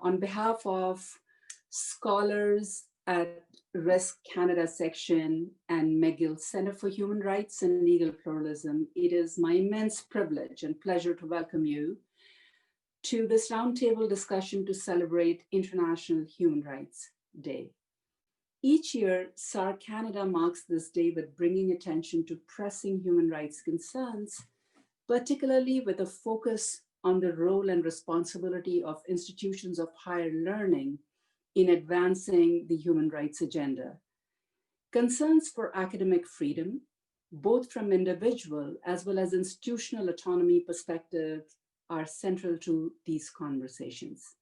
on behalf of scholars at Risk Canada section and McGill Center for Human Rights and Legal Pluralism, it is my immense privilege and pleasure to welcome you to this roundtable discussion to celebrate International Human Rights Day. Each year, SAR Canada marks this day with bringing attention to pressing human rights concerns, particularly with a focus on the role and responsibility of institutions of higher learning in advancing the human rights agenda. Concerns for academic freedom, both from individual as well as institutional autonomy perspectives, are central to these conversations.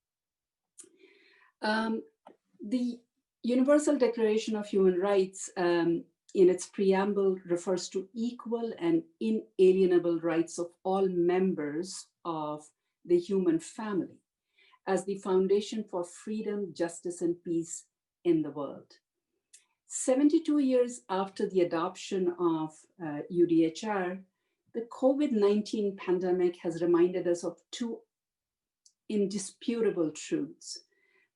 The Universal Declaration of Human Rights in its preamble refers to equal and inalienable rights of all members of the human family as the foundation for freedom, justice, and peace in the world. 72 years after the adoption of UDHR, the COVID-19 pandemic has reminded us of two indisputable truths.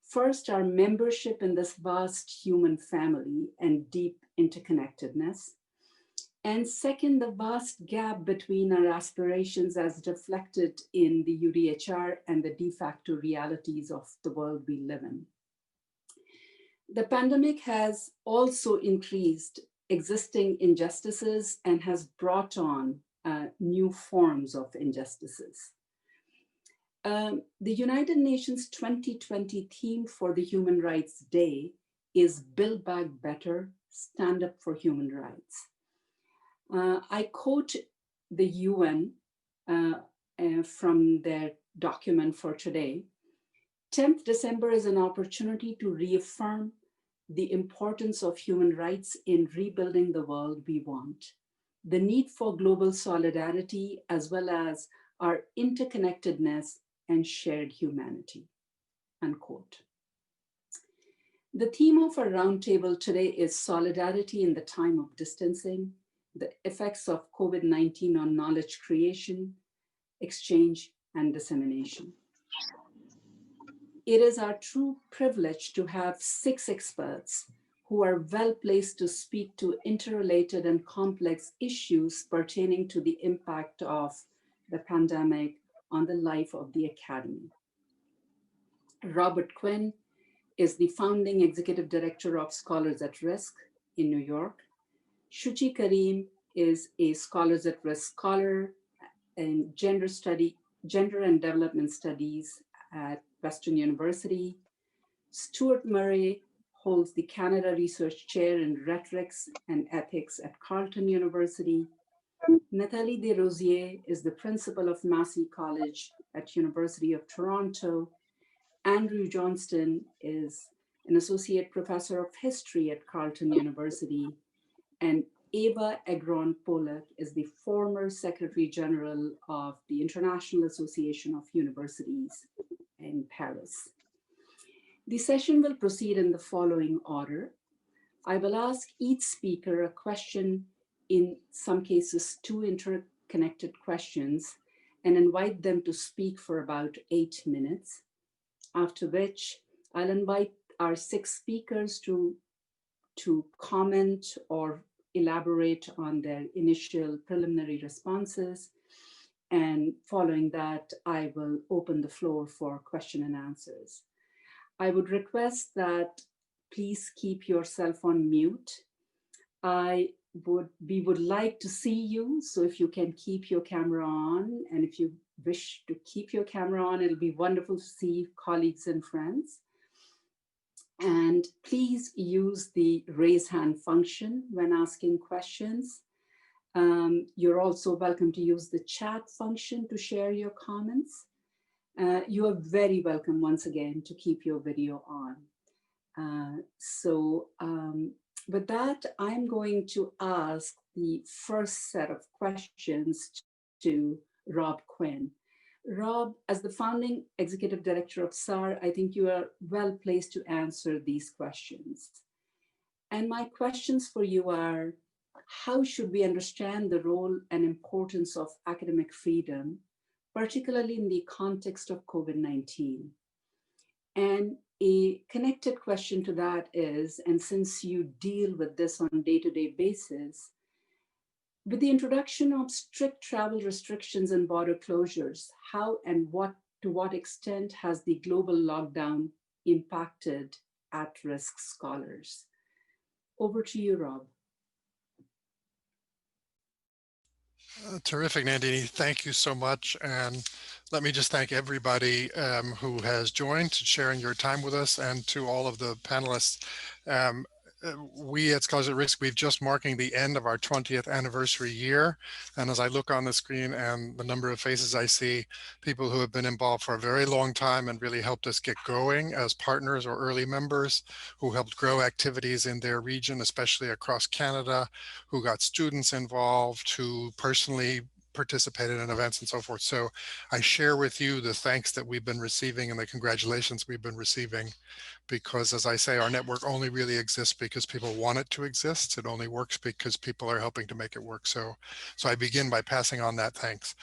First, our membership in this vast human family and deep interconnectedness. And second, the vast gap between our aspirations as reflected in the UDHR and the de facto realities of the world we live in. The pandemic has also increased existing injustices and has brought on new forms of injustices. The United Nations 2020 theme for the Human Rights Day is Build Back Better, Stand Up for Human Rights. I quote the UN from their document for today. 10th December is an opportunity to reaffirm the importance of human rights in rebuilding the world we want, the need for global solidarity, as well as our interconnectedness and shared humanity, unquote. The theme of our roundtable today is solidarity in the time of distancing, the effects of COVID-19 on knowledge creation, exchange, and dissemination. It is our true privilege to have 6 experts who are well placed to speak to interrelated and complex issues pertaining to the impact of the pandemic on the life of the Academy. Robert Quinn is the founding executive director of Scholars at Risk in New York. Shuchi Karim is a Scholars at Risk scholar in gender and development studies at Western University. Stuart Murray holds the Canada Research Chair in Rhetorics and Ethics at Carleton University. Nathalie Desrosiers is the principal of Massey College at University of Toronto. Andrew Johnston is an associate professor of history at Carleton University. And Eva Egron-Pollock is the former Secretary General of the International Association of Universities in Paris. The session will proceed in the following order. I will ask each speaker a question, in some cases 2 interconnected questions, and invite them to speak for about 8 minutes, after which I'll invite our 6 speakers to comment or elaborate on their initial preliminary responses. And following that, I will open the floor for question and answers. I would request that please keep yourself on mute. We would like to see you, so if you can keep your camera on, and if you wish to keep your camera on, it'll be wonderful to see colleagues and friends. And please use the raise hand function when asking questions. You're also welcome to use the chat function to share your comments. You are very welcome once again to keep your video on. With that, I'm going to ask the first set of questions to Rob Quinn. Rob, as the founding executive director of SAR, I think you are well placed to answer these questions. And my questions for you are, how should we understand the role and importance of academic freedom, particularly in the context of COVID-19? And a connected question to that is, and since you deal with this on a day-to-day basis, with the introduction of strict travel restrictions and border closures, how and to what extent has the global lockdown impacted at-risk scholars? Over to you, Rob. Terrific, Nandini. Thank you so much. And let me just thank everybody who has joined, sharing your time with us, and to all of the panelists. Um, we at Scholars at Risk, we've just marking the end of our 20th anniversary year. And as I look on the screen and the number of faces I see, people who have been involved for a very long time and really helped us get going as partners or early members, who helped grow activities in their region, especially across Canada, who got students involved, who personally participated in events and so forth. So I share with you the thanks that we've been receiving and the congratulations we've been receiving, because as I say, our network only really exists because people want it to exist. It only works because people are helping to make it work. So I begin by passing on that thanks.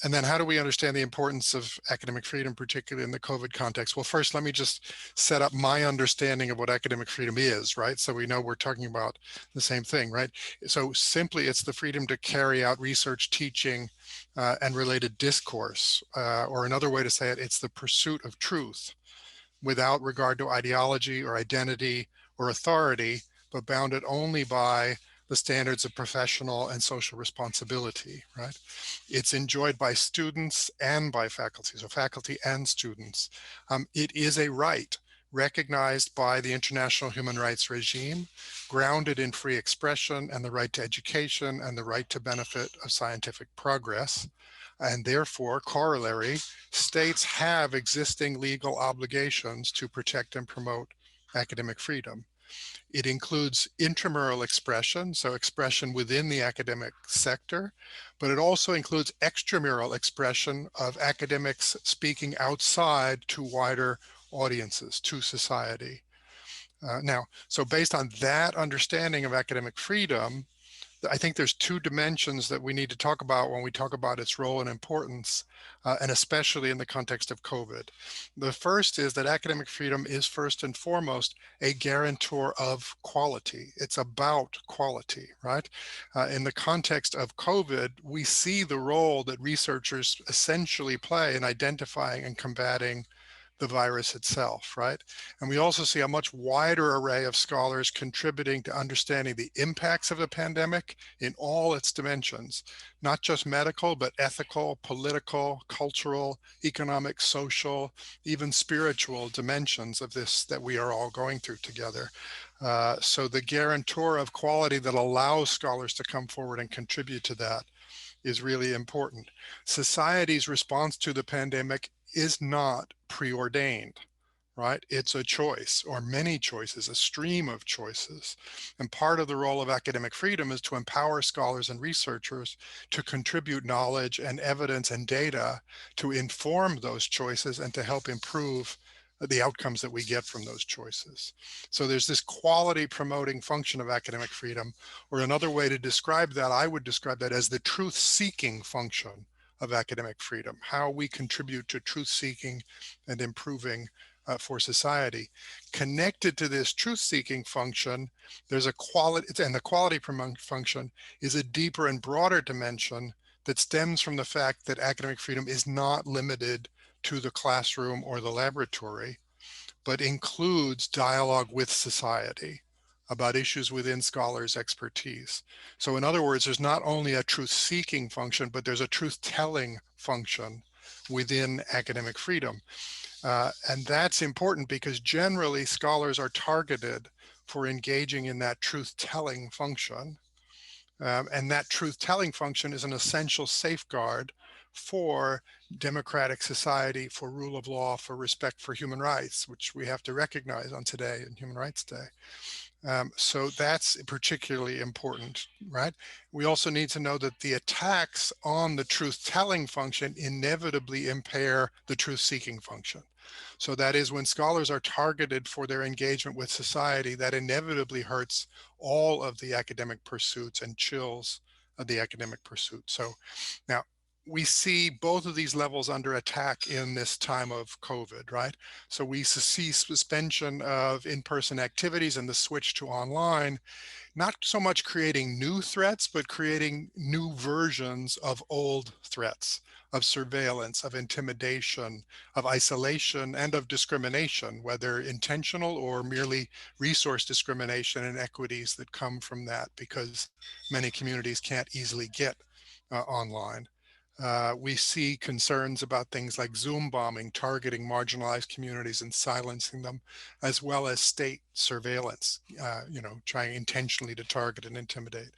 And then how do we understand the importance of academic freedom, particularly in the COVID context? Well, first, let me just set up my understanding of what academic freedom is, right? So we know we're talking about the same thing, right? So simply, it's the freedom to carry out research, teaching, and related discourse, or another way to say it, it's the pursuit of truth without regard to ideology or identity or authority, but bounded only by the standards of professional and social responsibility, right? It's enjoyed by students and by faculty, so faculty and students. It is a right recognized by the international human rights regime, grounded in free expression and the right to education and the right to benefit of scientific progress. And therefore, corollary, states have existing legal obligations to protect and promote academic freedom. It includes intramural expression, so expression within the academic sector, but it also includes extramural expression of academics speaking outside to wider audiences, to society. Now, so based on that understanding of academic freedom, I think there's two dimensions that we need to talk about when we talk about its role and importance, and especially in the context of COVID. The first is that academic freedom is first and foremost a guarantor of quality. It's about quality, right? In the context of COVID, we see the role that researchers essentially play in identifying and combating the virus itself, right? And we also see a much wider array of scholars contributing to understanding the impacts of the pandemic in all its dimensions, not just medical, but ethical, political, cultural, economic, social, even spiritual dimensions of this that we are all going through together. So the guarantor of quality that allows scholars to come forward and contribute to that is really important. Society's response to the pandemic is not preordained, right? It's a choice or many choices, a stream of choices. And part of the role of academic freedom is to empower scholars and researchers to contribute knowledge and evidence and data to inform those choices and to help improve the outcomes that we get from those choices. So there's this quality promoting function of academic freedom, or another way to describe that, I would describe that as the truth seeking function of academic freedom, how we contribute to truth seeking and improving for society. Connected to this truth-seeking function, there's a quality, and the quality function is a deeper and broader dimension that stems from the fact that academic freedom is not limited to the classroom or the laboratory, but includes dialogue with society about issues within scholars' expertise. So in other words, there's not only a truth-seeking function, but there's a truth-telling function within academic freedom. And that's important because generally scholars are targeted for engaging in that truth-telling function. And that truth-telling function is an essential safeguard for democratic society, for rule of law, for respect for human rights, which we have to recognize on today, in Human Rights Day. So that's particularly important, right? We also need to know that the attacks on the truth-telling function inevitably impair the truth-seeking function. So that is, when scholars are targeted for their engagement with society, that inevitably hurts all of the academic pursuits and chills of the academic pursuit. So now, we see both of these levels under attack in this time of COVID, right? So we see suspension of in-person activities and the switch to online, not so much creating new threats, but creating new versions of old threats, of surveillance, of intimidation, of isolation, and of discrimination, whether intentional or merely resource discrimination and equities that come from that, because many communities can't easily get online. We see concerns about things like Zoom bombing, targeting marginalized communities and silencing them, as well as state surveillance, trying intentionally to target and intimidate.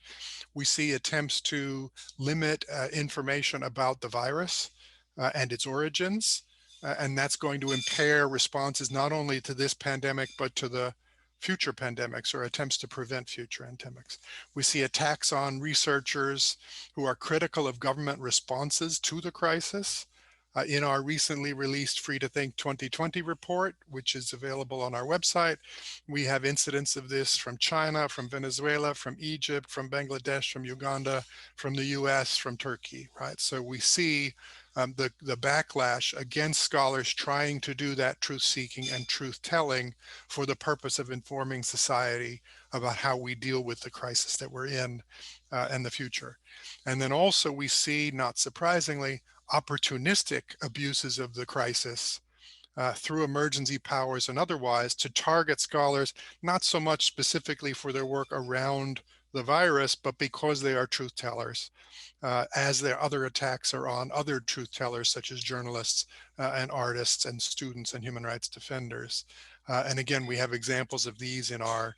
We see attempts to limit information about the virus and its origins, and that's going to impair responses not only to this pandemic, but to the future pandemics or attempts to prevent future endemics. We see attacks on researchers who are critical of government responses to the crisis. In our recently released Free to Think 2020 report, which is available on our website, we have incidents of this from China, from Venezuela, from Egypt, from Bangladesh, from Uganda, from the US, from Turkey, right? So we see the backlash against scholars trying to do that truth seeking and truth telling for the purpose of informing society about how we deal with the crisis that we're in and the future. And then also we see, not surprisingly, opportunistic abuses of the crisis through emergency powers and otherwise to target scholars, not so much specifically for their work around the virus, but because they are truth tellers, as their other attacks are on other truth tellers, such as journalists and artists and students and human rights defenders. And again, we have examples of these in our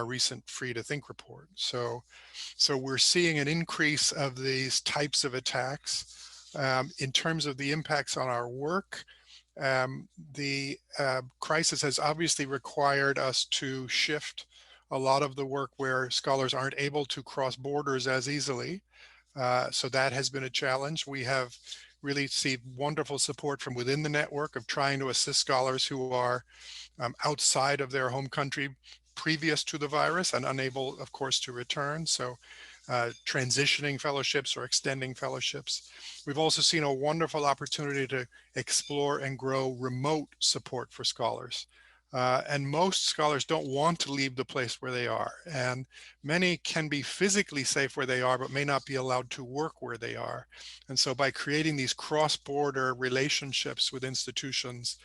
recent Free to Think report. So we're seeing an increase of these types of attacks. In terms of the impacts on our work, the crisis has obviously required us to shift a lot of the work where scholars aren't able to cross borders as easily. So that has been a challenge. We have really seen wonderful support from within the network of trying to assist scholars who are outside of their home country previous to the virus and unable, of course, to return. So transitioning fellowships or extending fellowships. We've also seen a wonderful opportunity to explore and grow remote support for scholars. And most scholars don't want to leave the place where they are. And many can be physically safe where they are, but may not be allowed to work where they are. And so by creating these cross-border relationships with institutions,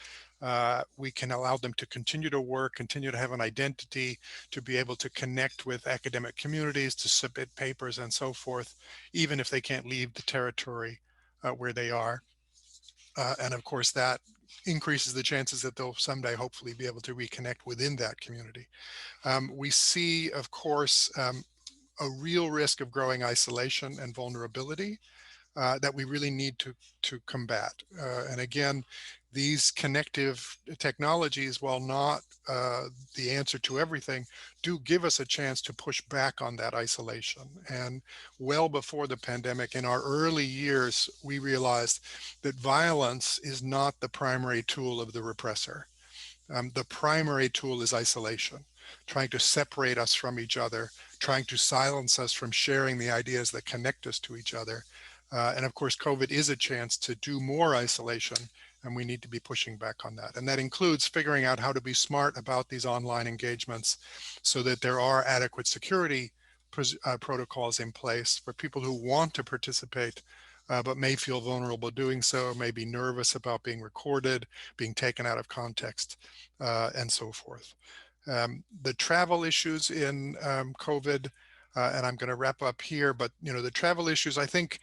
we can allow them to continue to work, continue to have an identity, to be able to connect with academic communities, to submit papers and so forth, even if they can't leave the territory where they are. And of course, that increases the chances that they'll someday hopefully be able to reconnect within that community. We see, of course, a real risk of growing isolation and vulnerability that we really need to combat. And again, these connective technologies, while not the answer to everything, do give us a chance to push back on that isolation. And well before the pandemic, in our early years, we realized that violence is not the primary tool of the repressor. The primary tool is isolation, trying to separate us from each other, trying to silence us from sharing the ideas that connect us to each other. And of course, COVID is a chance to do more isolation, and we need to be pushing back on that. And that includes figuring out how to be smart about these online engagements so that there are adequate security protocols in place for people who want to participate, but may feel vulnerable doing so, may be nervous about being recorded, being taken out of context, and so forth. The travel issues in COVID, and I'm going to wrap up here, but the travel issues, I think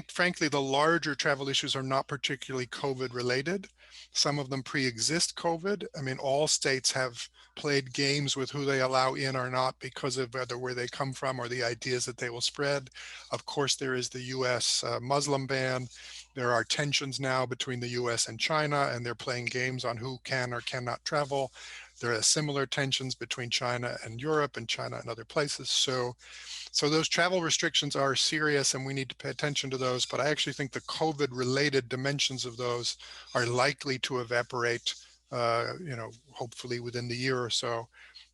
frankly, the larger travel issues are not particularly COVID related. Some of them pre-exist COVID. I mean, all states have played games with who they allow in or not because of whether where they come from or the ideas that they will spread. Of course, there is the US Muslim ban. There are tensions now between the US and China, and they're playing games on who can or cannot travel. There are similar tensions between China and Europe and China and other places. So those travel restrictions are serious and we need to pay attention to those. But I actually think the COVID related dimensions of those are likely to evaporate, hopefully within the year or so.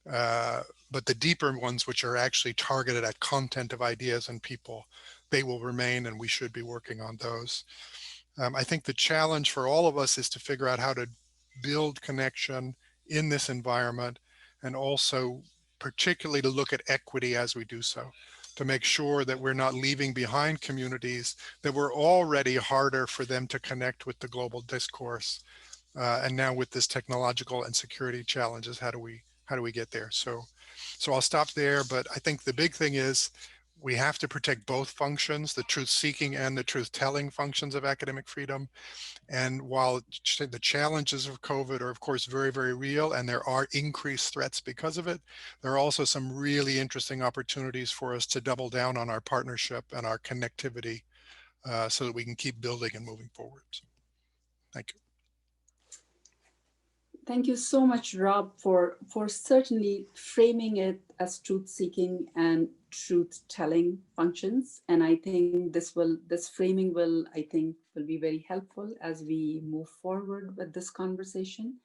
But the deeper ones, which are actually targeted at content of ideas and people, they will remain, and we should be working on those. I think the challenge for all of us is to figure out how to build connection in this environment, and also particularly to look at equity as we do so, to make sure that we're not leaving behind communities that were already harder for them to connect with the global discourse. And now with this technological and security challenges, how do we get there? So I'll stop there, but I think the big thing is we have to protect both functions, the truth seeking and the truth telling functions of academic freedom. And while the challenges of COVID are of course very, very real, and there are increased threats because of it, there are also some really interesting opportunities for us to double down on our partnership and our connectivity, so that we can keep building and moving forward. So, thank you. Thank you so much, Rob, for certainly framing it as truth-seeking and truth-telling functions. And I think this framing will be very helpful as we move forward with this conversation.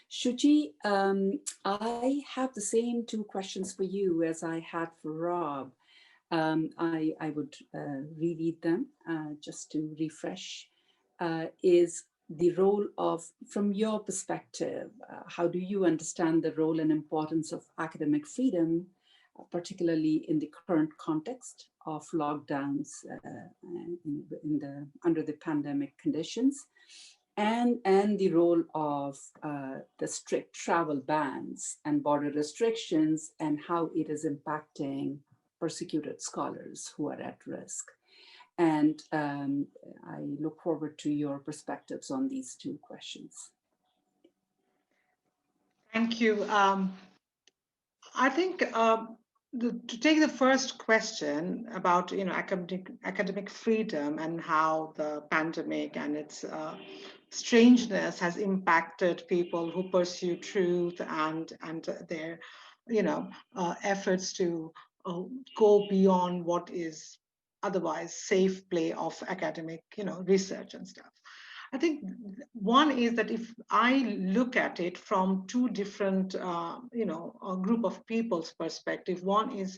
Shuchi, I have the same two questions for you as I had for Rob. I would reread them just to refresh. Is the role of, from your perspective, how do you understand the role and importance of academic freedom, particularly in the current context of lockdowns under the pandemic conditions, and the role of the strict travel bans and border restrictions, and how it is impacting persecuted scholars who are at risk? And I look forward to your perspectives on these two questions. Thank you. I think to take the first question about academic freedom and how the pandemic and its strangeness has impacted people who pursue truth and their efforts to go beyond what is otherwise safe play of academic research and stuff. I think one is that if I look at it from two different a group of people's perspective, one is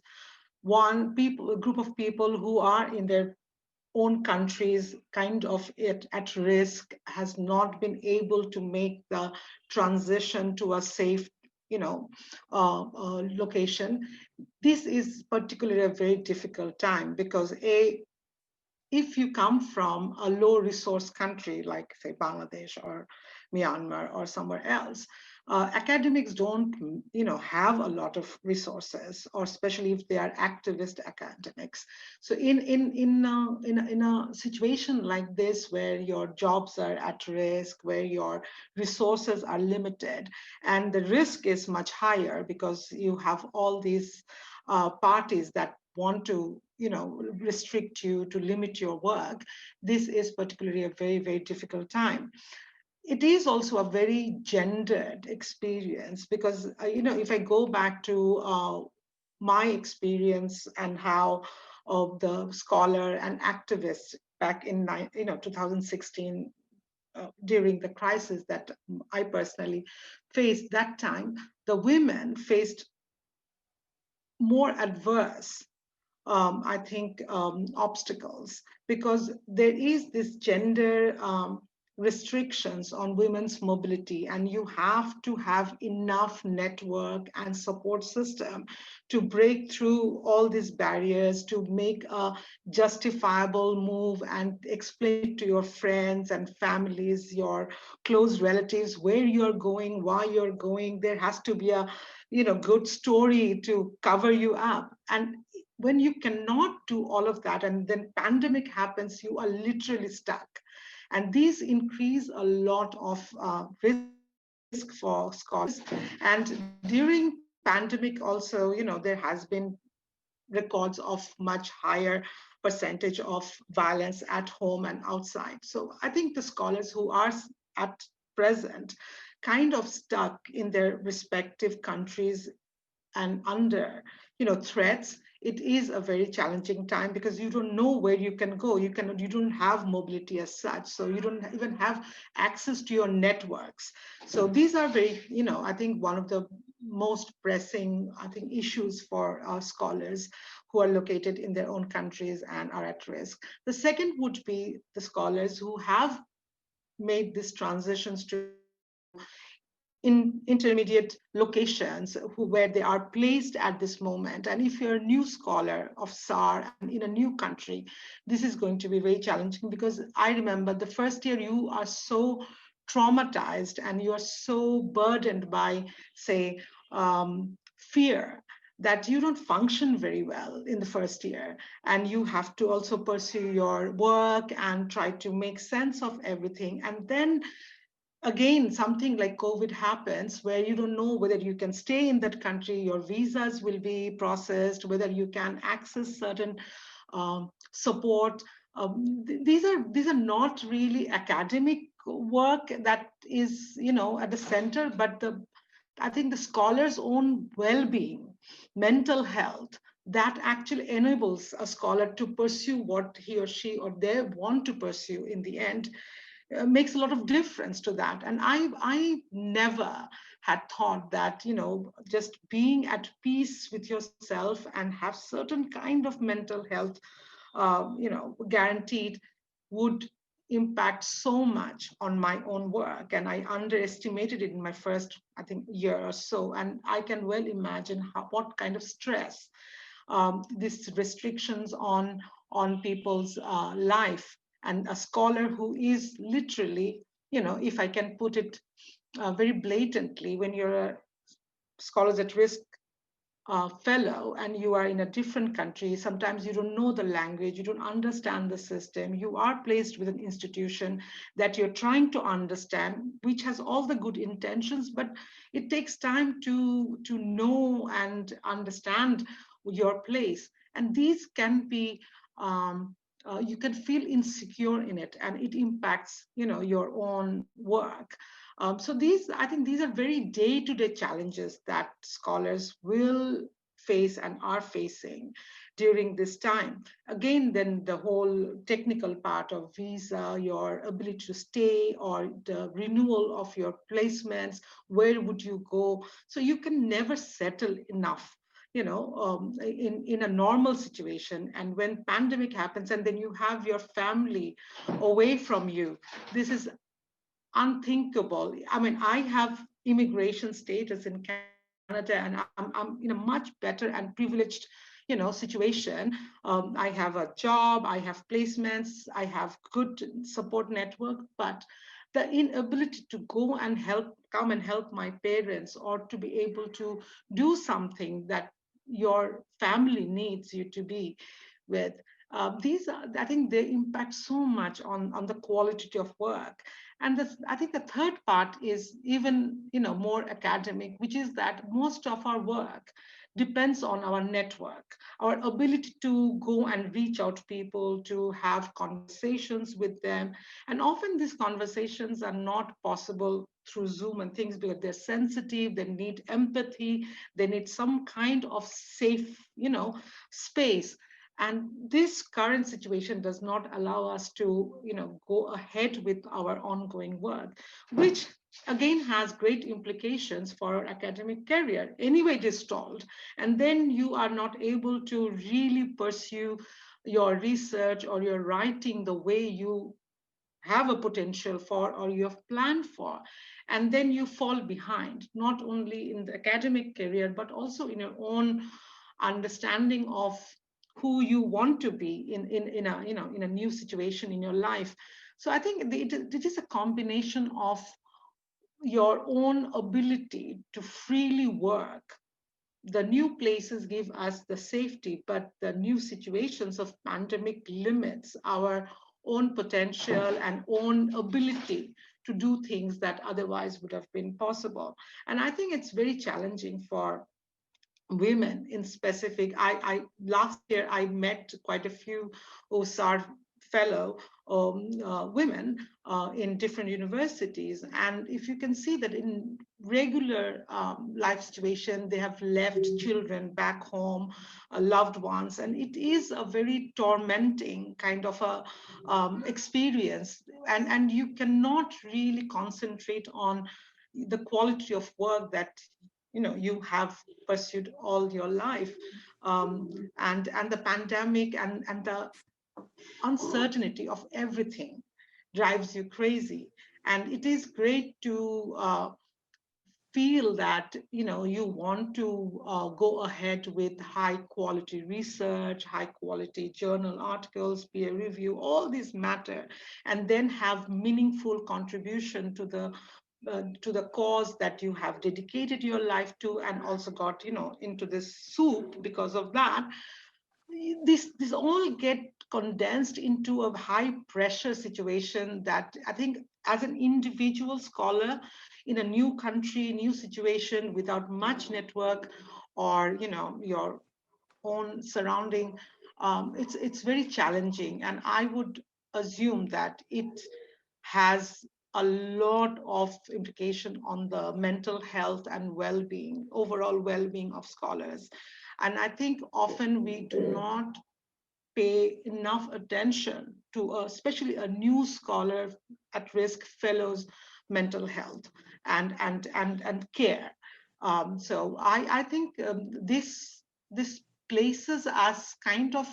a group of people who are in their own countries kind of at risk, has not been able to make the transition to a safe location. This is particularly a very difficult time because if you come from a low resource country like say Bangladesh or Myanmar or somewhere else, academics don't have a lot of resources, or especially if they are activist academics. So in a situation like this where your jobs are at risk, where your resources are limited, and the risk is much higher because you have all these parties that want to restrict you, to limit your work, this is particularly a very, very difficult time. It is also a very gendered experience because if I go back to my experience and how the scholar and activists back in 2016 during the crisis that I personally faced that time, the women faced more adverse I think obstacles, because there is this gender restrictions on women's mobility, and you have to have enough network and support system to break through all these barriers, to make a justifiable move and explain it to your friends and families, your close relatives, where you're going, why you're going. There has to be a good story to cover you up. And when you cannot do all of that and then pandemic happens, you are literally stuck. And these increase a lot of risk for scholars. And during pandemic also, there has been records of much higher percentage of violence at home and outside. So I think the scholars who are at present kind of stuck in their respective countries and under threats, it is a very challenging time because you don't know where you can go. You don't have mobility as such, so you don't even have access to your networks. So these are very I think one of the most pressing, I think, issues for our scholars who are located in their own countries and are at risk. The second would be the scholars who have made these transitions to in intermediate locations where they are placed at this moment. And if you're a new scholar of SAR and in a new country, this is going to be very challenging, because I remember the first year you are so traumatized and you are so burdened by, say, fear, that you don't function very well in the first year, and you have to also pursue your work and try to make sense of everything. And then again, something like COVID happens where you don't know whether you can stay in that country, your visas will be processed, whether you can access certain support. These are not really academic work that is, at the center, but I think the scholar's own well-being, mental health, that actually enables a scholar to pursue what he or she or they want to pursue in the end, makes a lot of difference to that. And I never had thought that, just being at peace with yourself and have certain kind of mental health, guaranteed, would impact so much on my own work. And I underestimated it in my first, I think, year or so. And I can well imagine what kind of stress these restrictions on people's life. And a scholar who is literally, if I can put it very blatantly, when you're a scholars at risk fellow and you are in a different country, sometimes you don't know the language, you don't understand the system, you are placed with an institution that you're trying to understand, which has all the good intentions, but it takes time to know and understand your place. And these can be you can feel insecure in it, and it impacts your own work. So I think these are very day-to-day challenges that scholars will face and are facing during this time. Again, then the whole technical part of visa, your ability to stay, or the renewal of your placements, where would you go? So you can never settle enough in a normal situation. And when pandemic happens and then you have your family away from you, this is unthinkable. I mean, I have immigration status in Canada, and I'm in a much better and privileged, situation. I have a job, I have placements, I have good support network, but the inability to go and come and help my parents, or to be able to do something that your family needs you to be with. These are, I think they impact so much on the quality of work. And I think the third part is even more academic, which is that most of our work depends on our network, our ability to go and reach out to people, to have conversations with them. And often these conversations are not possible through Zoom and things, because they're sensitive, they need empathy, they need some kind of safe, space. And this current situation does not allow us to go ahead with our ongoing work, which again has great implications for our academic career. Anyway, it is stalled, and then you are not able to really pursue your research or your writing the way you have a potential for, or you have planned for. And then you fall behind, not only in the academic career but also in your own understanding of who you want to be in a in a new situation in your life. So I think it is a combination of your own ability to freely work. The new places give us the safety, but the new situations of pandemic limits our own potential and own ability to do things that otherwise would have been possible. And I think it's very challenging for women in specific. I last year I met quite a few OSAR fellow women in different universities, and if you can see that in regular life situation, they have left children back home, loved ones, and it is a very tormenting kind of a experience, and you cannot really concentrate on the quality of work that you have pursued all your life. And the pandemic and the uncertainty of everything drives you crazy. And it is great to feel that you want to go ahead with high quality research, high quality journal articles, peer review, all these matter, and then have meaningful contribution to the cause that you have dedicated your life to, and also got into this soup because of that. This all get condensed into a high pressure situation that I think, as an individual scholar in a new country, new situation, without much network or your own surrounding, it's very challenging. And I would assume that it has a lot of implication on the mental health and well-being, overall well-being of scholars. And I think often we do not pay enough attention to especially a new scholar at risk fellow's mental health and care. So I think this places us kind of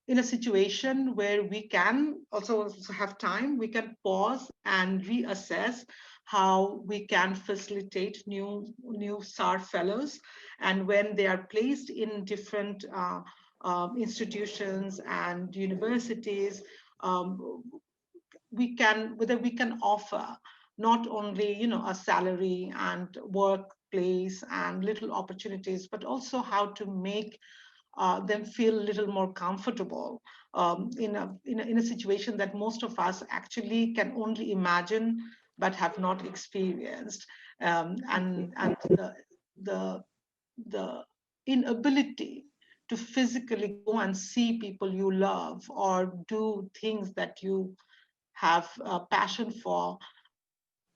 in a situation where we can also have time, we can pause and reassess how we can facilitate new SAR fellows. And when they are placed in different institutions and universities, whether we can offer not only a salary and workplace and little opportunities, but also how to make them feel a little more comfortable in a situation that most of us actually can only imagine but have not experienced. And the inability to physically go and see people you love or do things that you have a passion for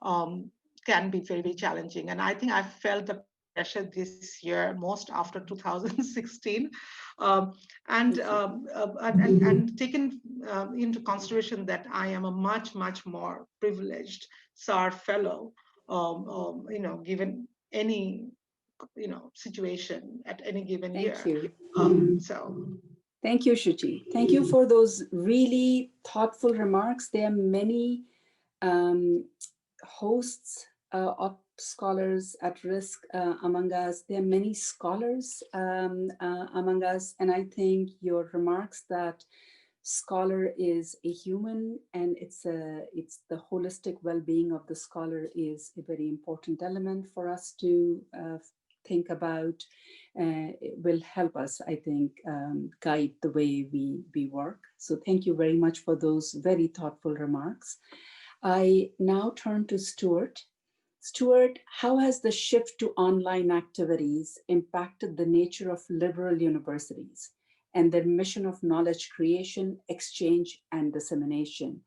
can be very, very challenging. And I think I felt the pressure this year most after 2016. Um, and taken into consideration that I am a much, much more privileged SAR fellow, given any situation at any given Thank year. you. So Thank you, Shuchi. Thank you for those really thoughtful remarks. There are many hosts of scholars at risk among us. There are many scholars among us. And I think your remarks that scholar is a human and it's the holistic well-being of the scholar is a very important element for us to think about. It will help us, I think, guide the way we work. So thank you very much for those very thoughtful remarks. I now turn to Stuart. Stuart, how has the shift to online activities impacted the nature of liberal universities and their mission of knowledge creation, exchange, and dissemination?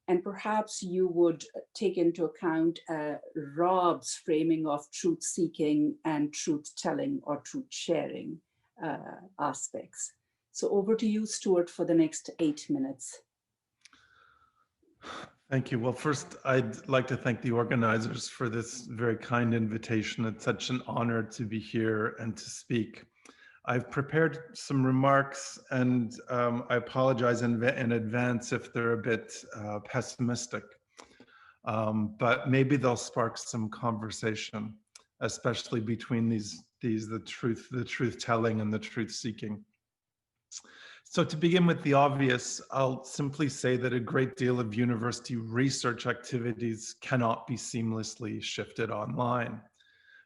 And perhaps you would take into account Rob's framing of truth-seeking and truth-telling or truth-sharing aspects. So over to you, Stuart, for the next 8 minutes. Thank you. Well, first, I'd like to thank the organizers for this very kind invitation. It's such an honor to be here and to speak. I've prepared some remarks, and I apologize in advance if they're a bit pessimistic, but maybe they'll spark some conversation, especially between the truth telling and the truth seeking. So to begin with the obvious, I'll simply say that a great deal of university research activities cannot be seamlessly shifted online.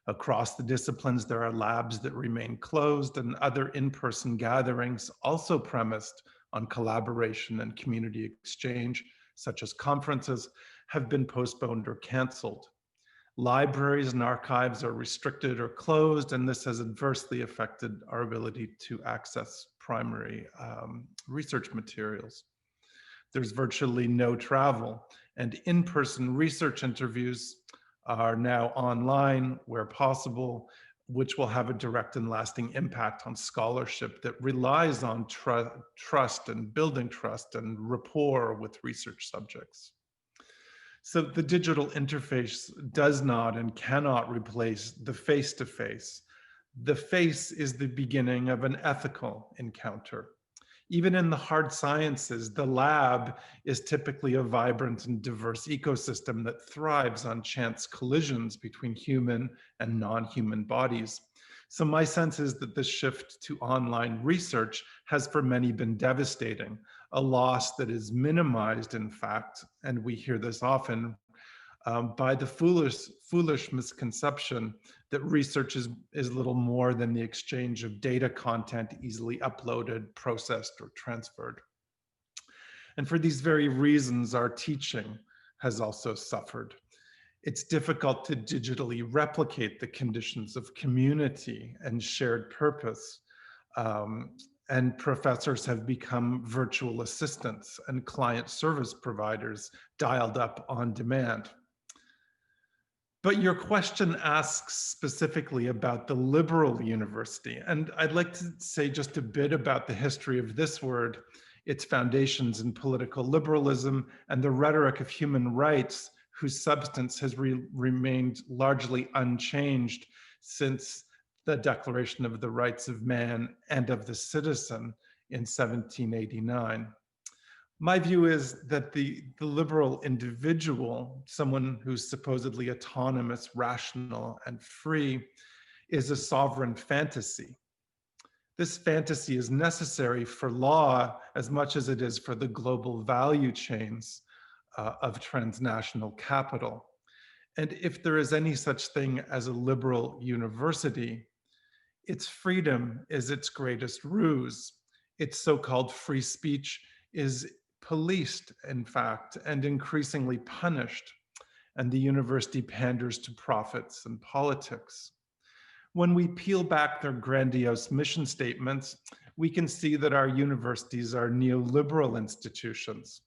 Across the disciplines, there are labs that remain closed and other in-person gatherings also premised on collaboration and community exchange, such as conferences, have been postponed or canceled. Libraries and archives are restricted or closed, and this has adversely affected our ability to access primary research materials. There's virtually no travel, and in-person research interviews are now online where possible, which will have a direct and lasting impact on scholarship that relies on trust and building trust and rapport with research subjects. So the digital interface does not and cannot replace the face-to-face. The face is the beginning of an ethical encounter. Even in the hard sciences, the lab is typically a vibrant and diverse ecosystem that thrives on chance collisions between human and non-human bodies. So my sense is that this shift to online research has for many been devastating, a loss that is minimized, in fact, and we hear this often, by the foolish misconception that research is little more than the exchange of data content easily uploaded, processed, or transferred. And for these very reasons, our teaching has also suffered. It's difficult to digitally replicate the conditions of community and shared purpose. And professors have become virtual assistants and client service providers dialed up on demand. But your question asks specifically about the liberal university. And I'd like to say just a bit about the history of this word, its foundations in political liberalism, and the rhetoric of human rights, whose substance has remained largely unchanged since the Declaration of the Rights of Man and of the Citizen in 1789. My view is that the liberal individual, someone who's supposedly autonomous, rational, and free, is a sovereign fantasy. This fantasy is necessary for law as much as it is for the global value chains of transnational capital. And if there is any such thing as a liberal university, its freedom is its greatest ruse. Its so-called free speech is policed, in fact, and increasingly punished, and the university panders to profits and politics. When we peel back their grandiose mission statements, we can see that our universities are neoliberal institutions,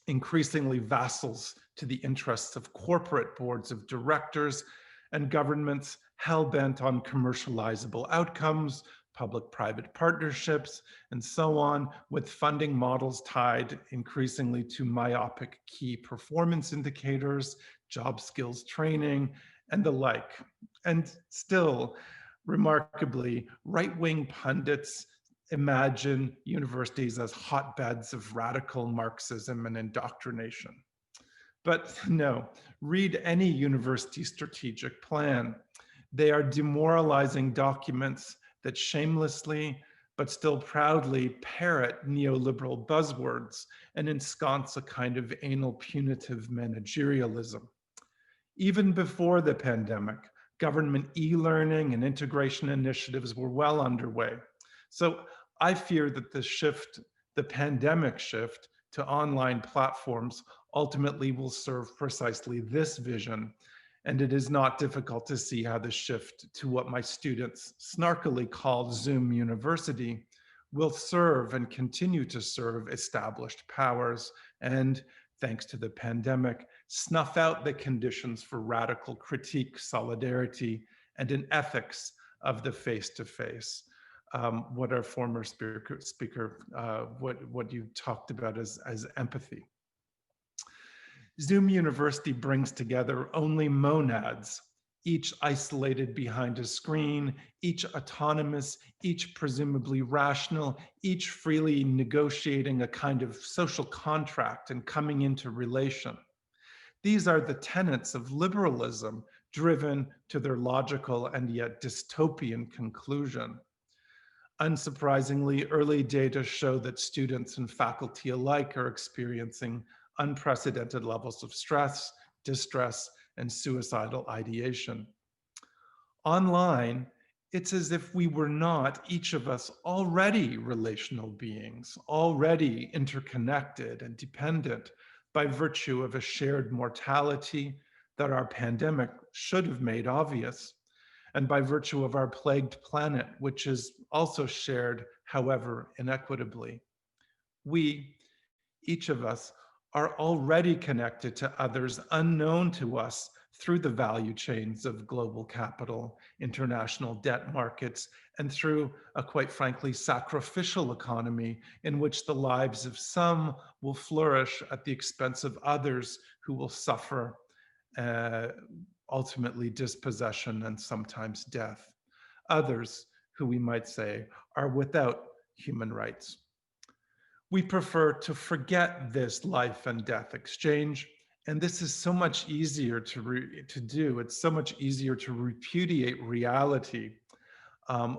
increasingly vassals to the interests of corporate boards of directors and governments hell-bent on commercializable outcomes, public-private partnerships, and so on, with funding models tied increasingly to myopic key performance indicators, job skills training, and the like. And still, remarkably, right-wing pundits imagine universities as hotbeds of radical Marxism and indoctrination. But no, read any university strategic plan. They are demoralizing documents that shamelessly, but still proudly parrot neoliberal buzzwords and ensconce a kind of anal punitive managerialism. Even before the pandemic, government e-learning and integration initiatives were well underway. So I fear that the pandemic shift to online platforms ultimately will serve precisely this vision. And it is not difficult to see how the shift to what my students snarkily call Zoom University will serve and continue to serve established powers and, thanks to the pandemic, snuff out the conditions for radical critique, solidarity, and an ethics of the face-to-face. What our former speaker, what you talked about as empathy. Zoom University brings together only monads, each isolated behind a screen, each autonomous, each presumably rational, each freely negotiating a kind of social contract and coming into relation. These are the tenets of liberalism driven to their logical and yet dystopian conclusion. Unsurprisingly, early data show that students and faculty alike are experiencing unprecedented levels of stress, distress, and suicidal ideation. Online, it's as if we were not, each of us, already relational beings, already interconnected and dependent by virtue of a shared mortality that our pandemic should have made obvious, and by virtue of our plagued planet, which is also shared, however, inequitably. We, each of us, are already connected to others unknown to us through the value chains of global capital, international debt markets, and through a quite frankly sacrificial economy in which the lives of some will flourish at the expense of others who will suffer ultimately dispossession and sometimes death. Others who we might say are without human rights. We prefer to forget this life and death exchange, and this is so much easier to do. It's so much easier to repudiate reality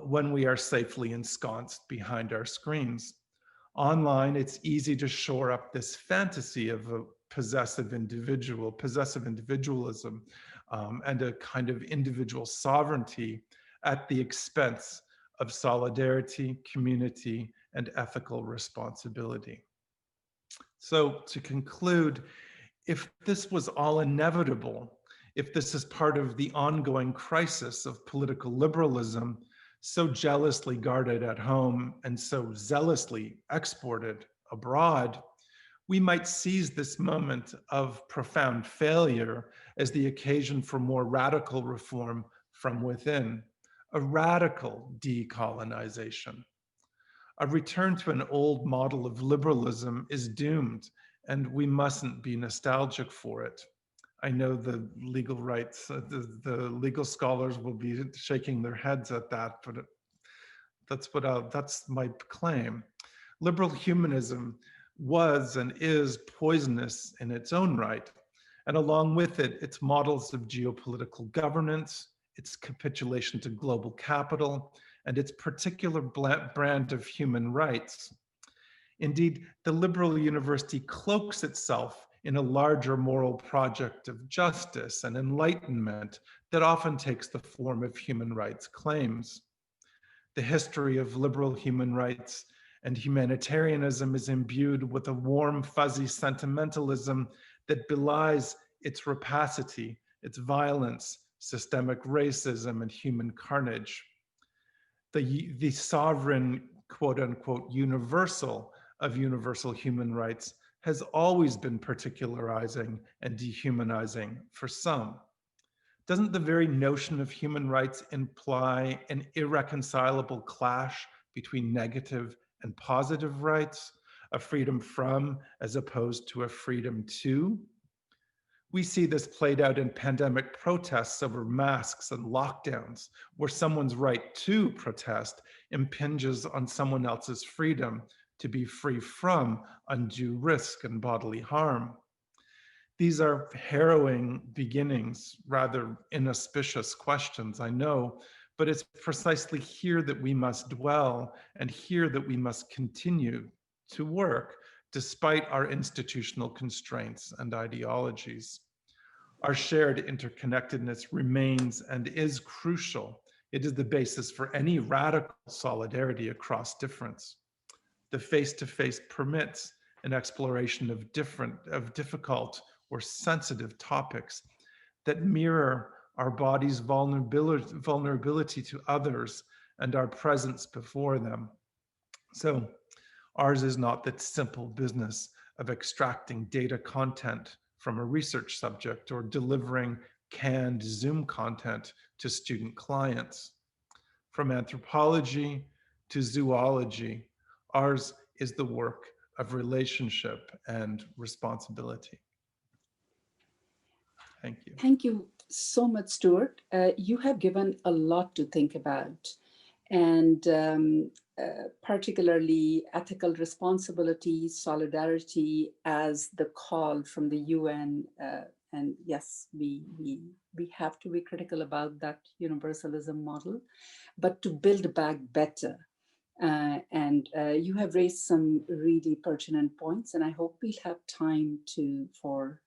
when we are safely ensconced behind our screens. Online, it's easy to shore up this fantasy of a possessive individualism, and a kind of individual sovereignty at the expense of solidarity, community, and ethical responsibility. So to conclude, if this was all inevitable, if this is part of the ongoing crisis of political liberalism, so jealously guarded at home and so zealously exported abroad, we might seize this moment of profound failure as the occasion for more radical reform from within, a radical decolonization. A return to an old model of liberalism is doomed, and we mustn't be nostalgic for it. I know the legal rights, the legal scholars will be shaking their heads at that, but that's my claim. Liberal humanism was and is poisonous in its own right, and along with it, its models of geopolitical governance, its capitulation to global capital, and its particular brand of human rights. Indeed, the liberal university cloaks itself in a larger moral project of justice and enlightenment that often takes the form of human rights claims. The history of liberal human rights and humanitarianism is imbued with a warm, fuzzy sentimentalism that belies its rapacity, its violence, systemic racism, and human carnage. The sovereign, quote unquote, universal of universal human rights has always been particularizing and dehumanizing for some. Doesn't the very notion of human rights imply an irreconcilable clash between negative and positive rights, a freedom from as opposed to a freedom to? We see this played out in pandemic protests over masks and lockdowns, where someone's right to protest impinges on someone else's freedom to be free from undue risk and bodily harm. These are harrowing beginnings, rather inauspicious questions, I know, but it's precisely here that we must dwell and here that we must continue to work despite our institutional constraints and ideologies. Our shared interconnectedness remains and is crucial. It is the basis for any radical solidarity across difference. The face-to-face permits an exploration of difficult or sensitive topics that mirror our body's vulnerability to others and our presence before them. So ours is not the simple business of extracting data content from a research subject or delivering canned Zoom content to student clients. From anthropology to zoology, ours is the work of relationship and responsibility. Thank you. Thank you so much, Stuart. You have given a lot to think about, and particularly ethical responsibility, solidarity as the call from the UN. And yes, we have to be critical about that universalism model, but to build back better. And you have raised some really pertinent points, and I hope we'll have time for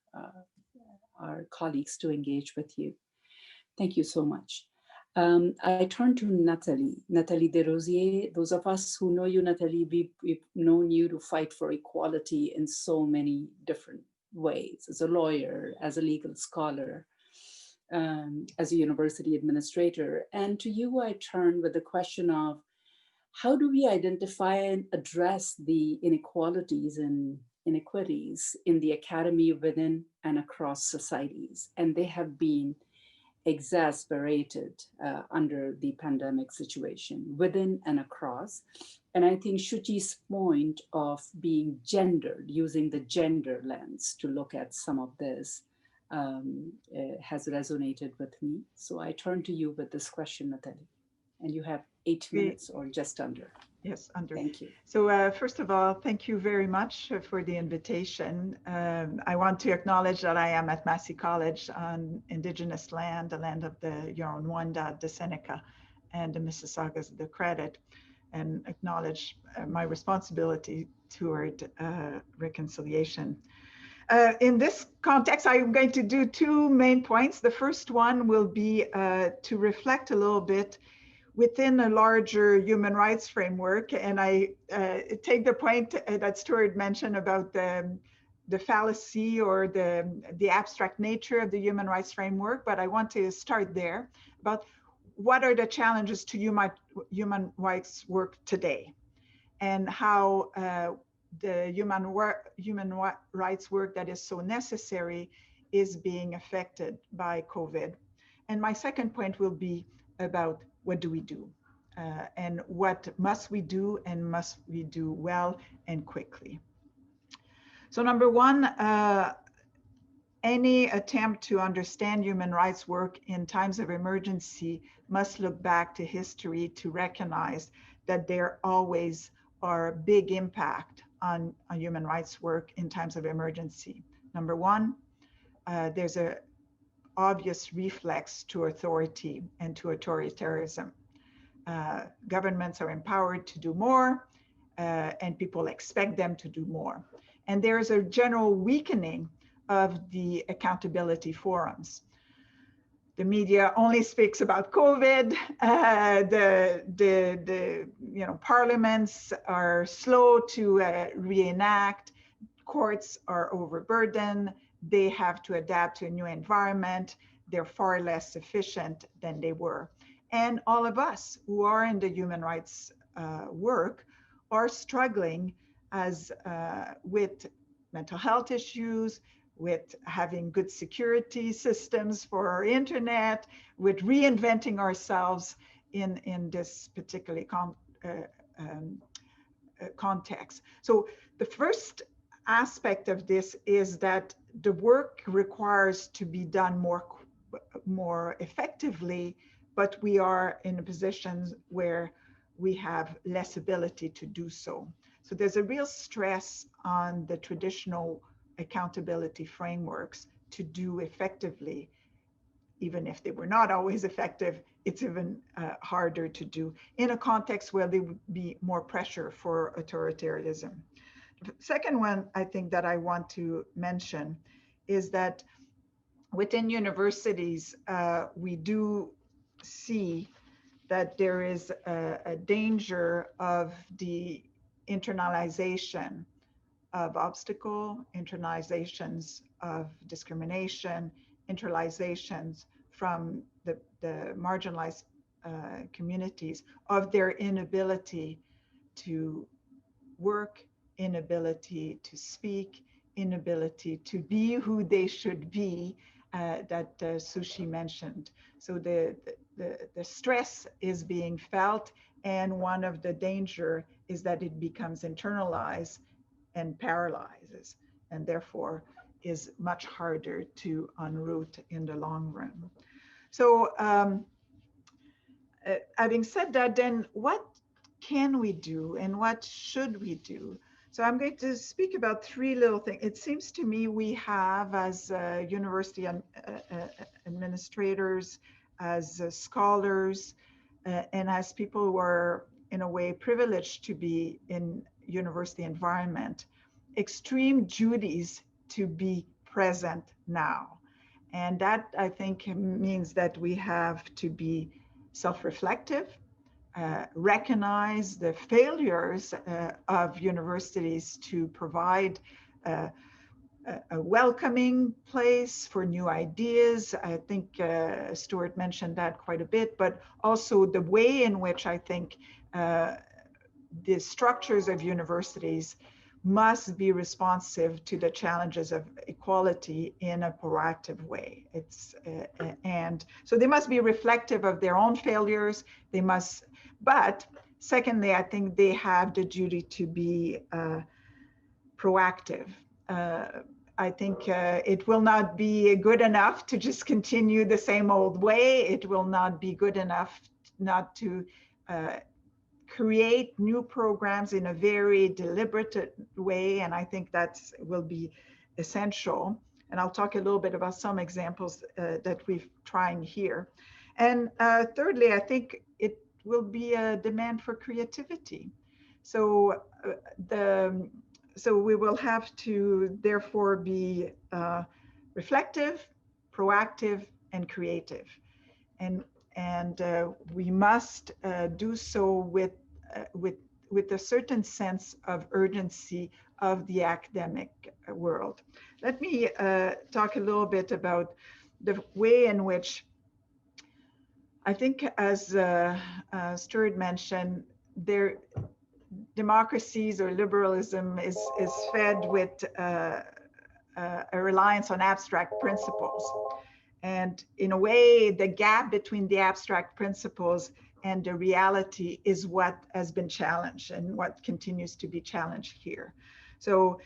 our colleagues to engage with you. Thank you so much. I turn to Nathalie Desrosiers. Those of us who know you, Nathalie, we've known you to fight for equality in so many different ways, as a lawyer, as a legal scholar, as a university administrator. And to you, I turn with the question of, how do we identify and address the inequalities in inequities in the academy within and across societies, and they have been exacerbated under the pandemic situation within and across. And I think Shuchi's point of being gendered, using the gender lens to look at some of this has resonated with me. So I turn to you with this question, Natalie, and you have 8 minutes or just under. Yes, under. Thank you. So first of all, thank you very much for the invitation. I want to acknowledge that I am at Massey College on Indigenous land, the land of the Huron-Wendat, the Seneca, and the Mississaugas of the Credit, and acknowledge my responsibility toward reconciliation. In this context, I'm going to do 2 main points. The first one will be to reflect a little bit within a larger human rights framework. And I take the point that Stuart mentioned about the fallacy or the abstract nature of the human rights framework, but I want to start there about what are the challenges to human rights work today, and how the human rights work that is so necessary is being affected by COVID. And my second point will be about what do we do, and what must we do, and must we do well and quickly. So number one, any attempt to understand human rights work in times of emergency must look back to history to recognize that there always are big impact on human rights work in times of emergency. Number one, there's a obvious reflex to authority and to authoritarianism. Governments are empowered to do more, and people expect them to do more. And there's a general weakening of the accountability forums. The media only speaks about COVID. Parliaments are slow to reenact. Courts are overburdened. They have to adapt to a new environment. They're far less efficient than they were. And all of us who are in the human rights work are struggling with mental health issues, with having good security systems for our internet, with reinventing ourselves in this particular context. So the first aspect of this is that the work requires to be done more effectively, but we are in a position where we have less ability to do so. So there's a real stress on the traditional accountability frameworks to do effectively. Even if they were not always effective, it's even harder to do in a context where there would be more pressure for authoritarianism. The second one I think that I want to mention is that within universities, we do see that there is a danger of the internalization of obstacle, internalizations of discrimination, internalizations from the marginalized communities of their inability to work, inability to speak, inability to be who they should be, that Sushi mentioned. So the stress is being felt, and one of the danger is that it becomes internalized and paralyzes, and therefore is much harder to unroot in the long run. So having said that, then what can we do and what should we do? So I'm going to speak about 3 little things. It seems to me we have, as university administrators, as scholars, and as people who are in a way privileged to be in university environment, extreme duties to be present now. And that, I think, means that we have to be self-reflective, recognize the failures of universities to provide a welcoming place for new ideas. I think Stuart mentioned that quite a bit, but also the way in which I think the structures of universities must be responsive to the challenges of equality in a proactive way. And so they must be reflective of their own failures. They must, but secondly, I think they have the duty to be proactive. I think it will not be good enough to just continue the same old way. It will not be good enough not to create new programs in a very deliberate way. And I think that will be essential. And I'll talk a little bit about some examples that we've trying here. And thirdly, I think it will be a demand for creativity. So so we will have to therefore be reflective, proactive, and creative. And we must do so with a certain sense of urgency of the academic world. Let me talk a little bit about the way in which I think, as Stuart mentioned, democracies or liberalism is fed with a reliance on abstract principles. And in a way, the gap between the abstract principles and the reality is what has been challenged and what continues to be challenged here. So,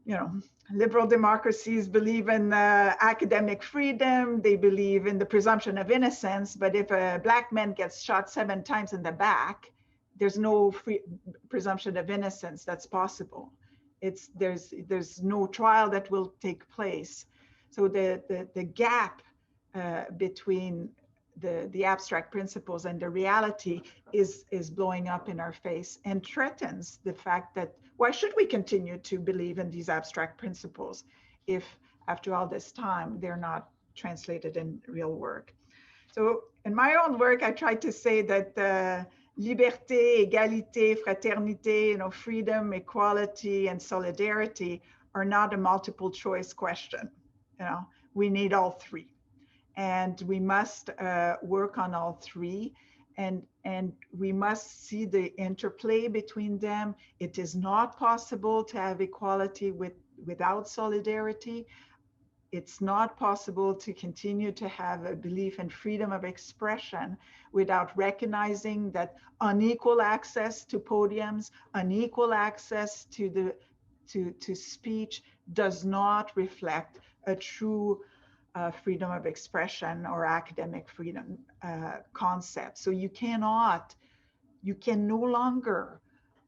you know, liberal democracies believe in academic freedom, they believe in the presumption of innocence, but if a Black man gets shot 7 times in the back, there's no presumption of innocence that's possible. There's no trial that will take place. So the gap between the abstract principles and the reality is blowing up in our face and threatens the fact that why should we continue to believe in these abstract principles if after all this time they're not translated in real work. So in my own work, I try to say that liberté, égalité, fraternité, you know, freedom, equality, and solidarity are not a multiple choice question. You know, we need all three. And we must work on all three, and we must see the interplay between them. It is not possible to have equality without solidarity. It's not possible to continue to have a belief in freedom of expression without recognizing that unequal access to podiums, unequal access to speech does not reflect a true freedom of expression or academic freedom concept. So you can no longer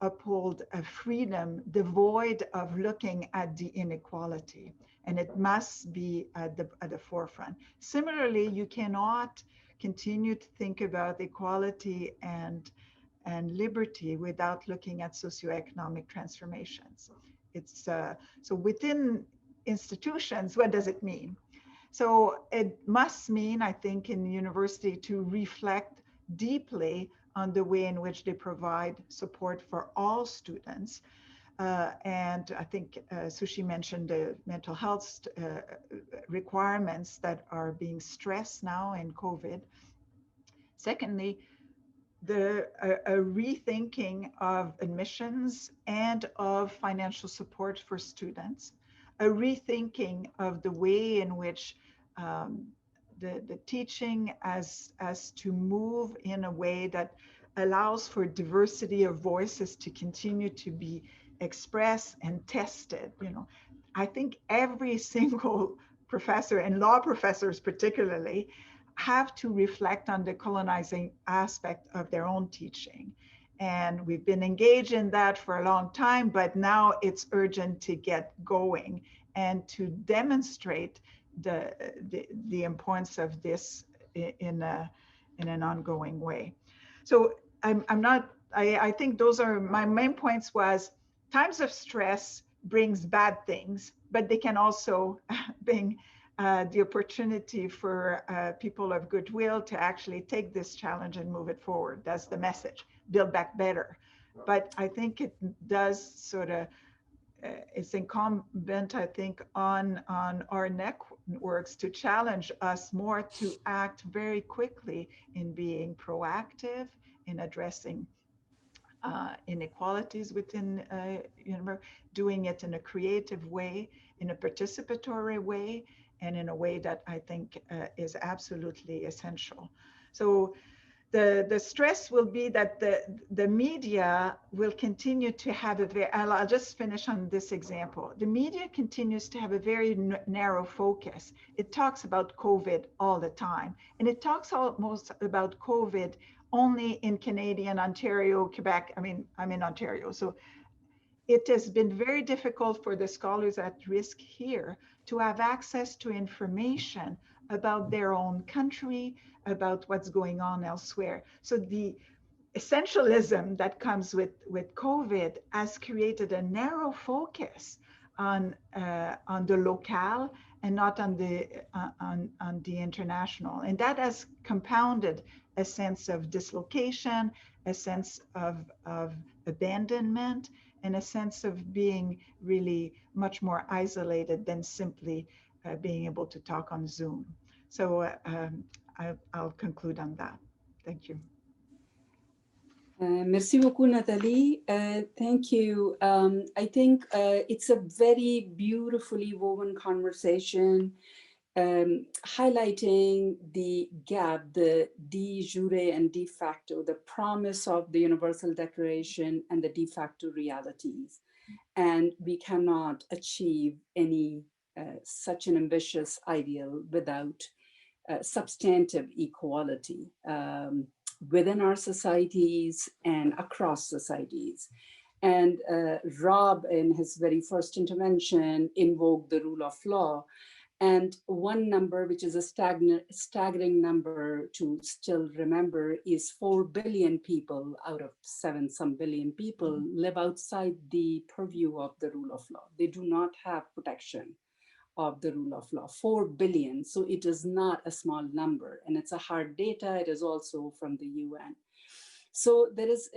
uphold a freedom devoid of looking at the inequality, and it must be at the forefront. Similarly, you cannot continue to think about equality and liberty without looking at socioeconomic transformations. It's so within institutions, what does it mean? So it must mean, I think, in the university to reflect deeply on the way in which they provide support for all students. And I think Sushi mentioned the mental health requirements that are being stressed now in COVID. Secondly, a rethinking of admissions and of financial support for students, a rethinking of the way in which the teaching as to move in a way that allows for diversity of voices to continue to be expressed and tested. You know, I think every single professor, and law professors particularly, have to reflect on the colonizing aspect of their own teaching. And we've been engaged in that for a long time, but now it's urgent to get going and to demonstrate the importance of this in an ongoing way. So I think those are my main points. Was times of stress brings bad things, but they can also bring the opportunity for people of goodwill to actually take this challenge and move it forward. That's the message, build back better. But I think it does sort of, it's incumbent, I think, on our networks to challenge us more to act very quickly in being proactive, in addressing inequalities within doing it in a creative way, in a participatory way, and in a way that I think is absolutely essential. So the stress will be that the media will continue to have a very, I'll just finish on this example. The media continues to have a very narrow focus. It talks about COVID all the time, and it talks almost about COVID only in Canadian, Ontario, Quebec. I mean, I'm in Ontario. So it has been very difficult for the scholars at risk here to have access to information about their own country, about what's going on elsewhere. So the essentialism that comes with COVID has created a narrow focus on the locale and not on the international. And that has compounded a sense of dislocation, a sense of abandonment, and a sense of being really much more isolated than simply being able to talk on Zoom. So I'll conclude on that. Thank you. Merci beaucoup, Nathalie. Thank you. I think it's a very beautifully woven conversation, highlighting the gap, the de jure and de facto, the promise of the Universal Declaration and the de facto realities. And we cannot achieve any such an ambitious ideal without substantive equality within our societies and across societies. And Rob, in his very first intervention, invoked the rule of law. And one number, which is a staggering number to still remember, is 4 billion people out of 7-some billion people live outside the purview of the rule of law. They do not have protection of the rule of law, 4 billion. So it is not a small number, and it's a hard data. It is also from the UN. So there is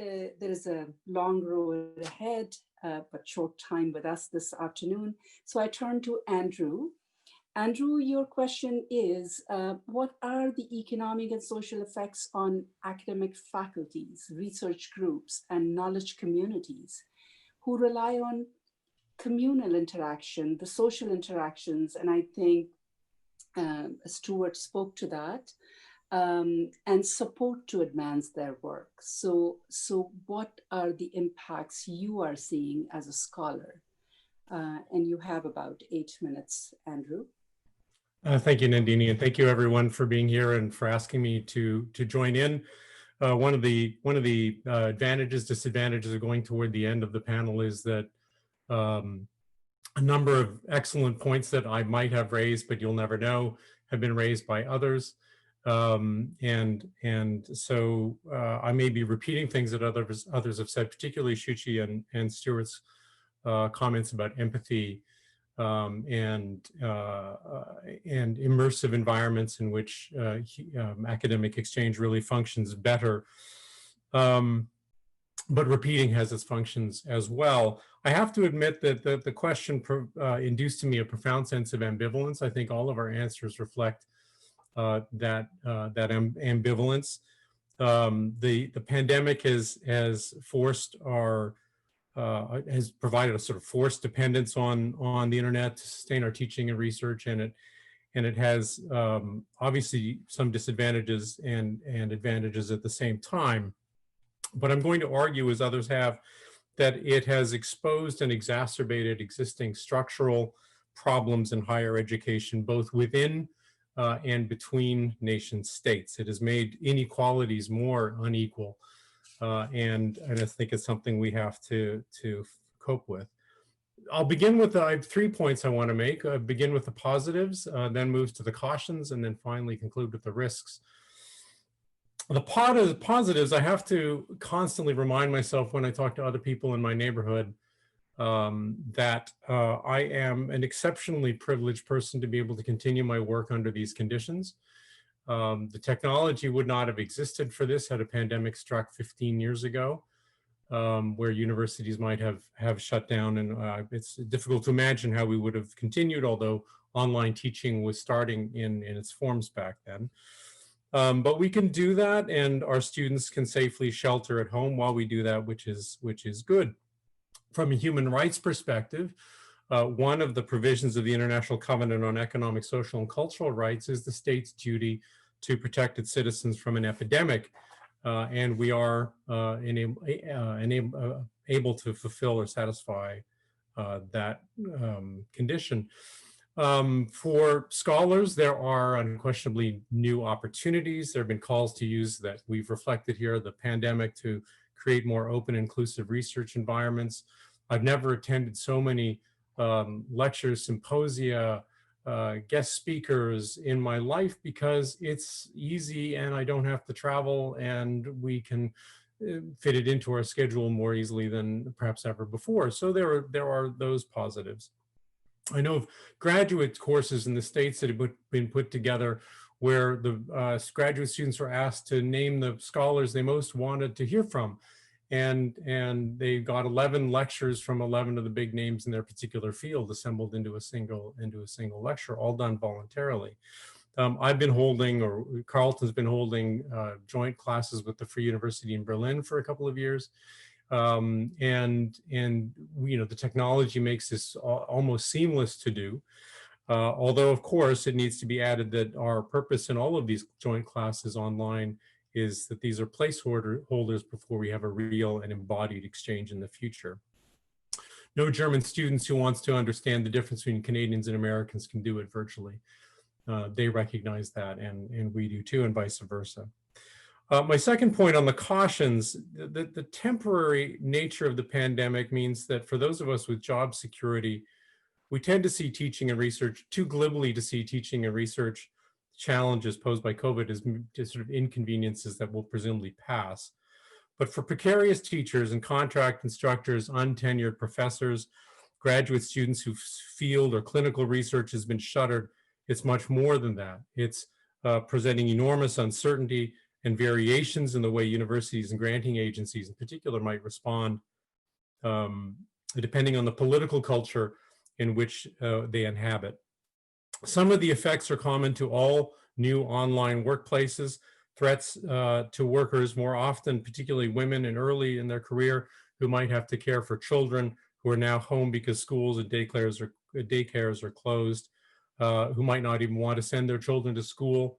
a long road ahead, but short time with us this afternoon. So I turn to Andrew. Andrew, your question is, what are the economic and social effects on academic faculties, research groups, and knowledge communities who rely on communal interaction, the social interactions? And I think Stuart spoke to that, and support to advance their work. So what are the impacts you are seeing as a scholar? And you have about 8 minutes, Andrew. Thank you, Nandini, and thank you everyone for being here and for asking me to join in. One of the advantages, disadvantages of going toward the end of the panel is that a number of excellent points that I might have raised, but you'll never know, have been raised by others. And so I may be repeating things that others have said, particularly Shuchi and Stuart's comments about empathy and immersive environments in which academic exchange really functions better. But repeating has its functions as well. I have to admit that the question induced in me a profound sense of ambivalence. I think all of our answers reflect that ambivalence. The pandemic has forced has provided a sort of forced dependence on the internet to sustain our teaching and research, and it has obviously some disadvantages and advantages at the same time. But I'm going to argue, as others have, that it has exposed and exacerbated existing structural problems in higher education, both within and between nation states. It has made inequalities more unequal, and I think it's something we have to cope with. I'll begin with, I have 3 points I want to make. Begin with the positives, then move to the cautions, and then finally conclude with the risks. The positives, I have to constantly remind myself when I talk to other people in my neighborhood that I am an exceptionally privileged person to be able to continue my work under these conditions. The technology would not have existed for this had a pandemic struck 15 years ago, where universities might have shut down, and it's difficult to imagine how we would have continued, although online teaching was starting in its forms back then. But we can do that, and our students can safely shelter at home while we do that, which is good. From a human rights perspective, one of the provisions of the International Covenant on Economic, Social, and Cultural Rights is the state's duty to protect its citizens from an epidemic. And we are able to fulfill or satisfy that condition. For scholars, there are unquestionably new opportunities. There have been calls to use that we've reflected here, the pandemic, to create more open, inclusive research environments. I've never attended so many lectures, symposia, guest speakers in my life because it's easy and I don't have to travel, and we can fit it into our schedule more easily than perhaps ever before. So there are those positives. I know of graduate courses in the States that have been put together where the graduate students were asked to name the scholars they most wanted to hear from. And they got 11 lectures from 11 of the big names in their particular field assembled into a single lecture, all done voluntarily. I've been holding, or Carleton's been holding joint classes with the Free University in Berlin for a couple of years. And the technology makes this almost seamless to do. Although, of course, it needs to be added that our purpose in all of these joint classes online is that these are placeholders before we have a real and embodied exchange in the future. No German students who wants to understand the difference between Canadians and Americans can do it virtually. They recognize that, and we do too, and vice versa. My second point on the cautions, the temporary nature of the pandemic means that for those of us with job security, we tend to see teaching and research, too glibly to see teaching and research challenges posed by COVID as just sort of inconveniences that will presumably pass. But for precarious teachers and contract instructors, untenured professors, graduate students whose field or clinical research has been shuttered, it's much more than that. It's presenting enormous uncertainty and variations in the way universities and granting agencies in particular might respond, depending on the political culture in which they inhabit. Some of the effects are common to all new online workplaces. Threats to workers more often, particularly women and early in their career, who might have to care for children who are now home because schools and daycares are closed, who might not even want to send their children to school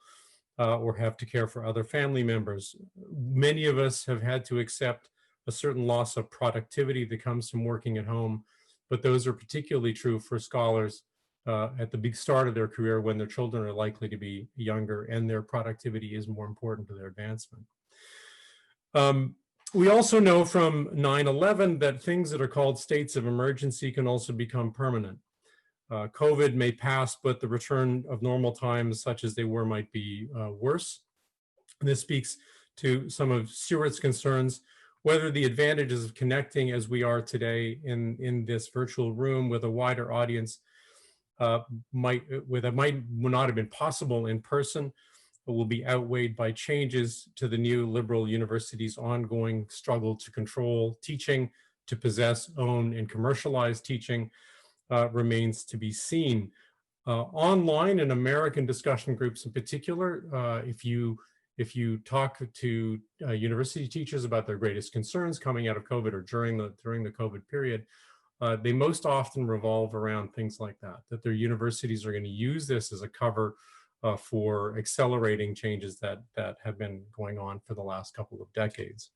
or have to care for other family members. Many of us have had to accept a certain loss of productivity that comes from working at home, but those are particularly true for scholars at the big start of their career when their children are likely to be younger and their productivity is more important to their advancement. We also know from 9/11 that things that are called states of emergency can also become permanent. COVID may pass, but the return of normal times such as they were might be worse. And this speaks to some of Stuart's concerns, whether the advantages of connecting as we are today in this virtual room with a wider audience might not have been possible in person, but will be outweighed by changes to the new liberal university's ongoing struggle to control teaching, to possess, own, and commercialize teaching remains to be seen. Online and American discussion groups in particular, if you talk to university teachers about their greatest concerns coming out of COVID or during the COVID period, they most often revolve around things like that their universities are going to use this as a cover for accelerating changes that have been going on for the last couple of decades.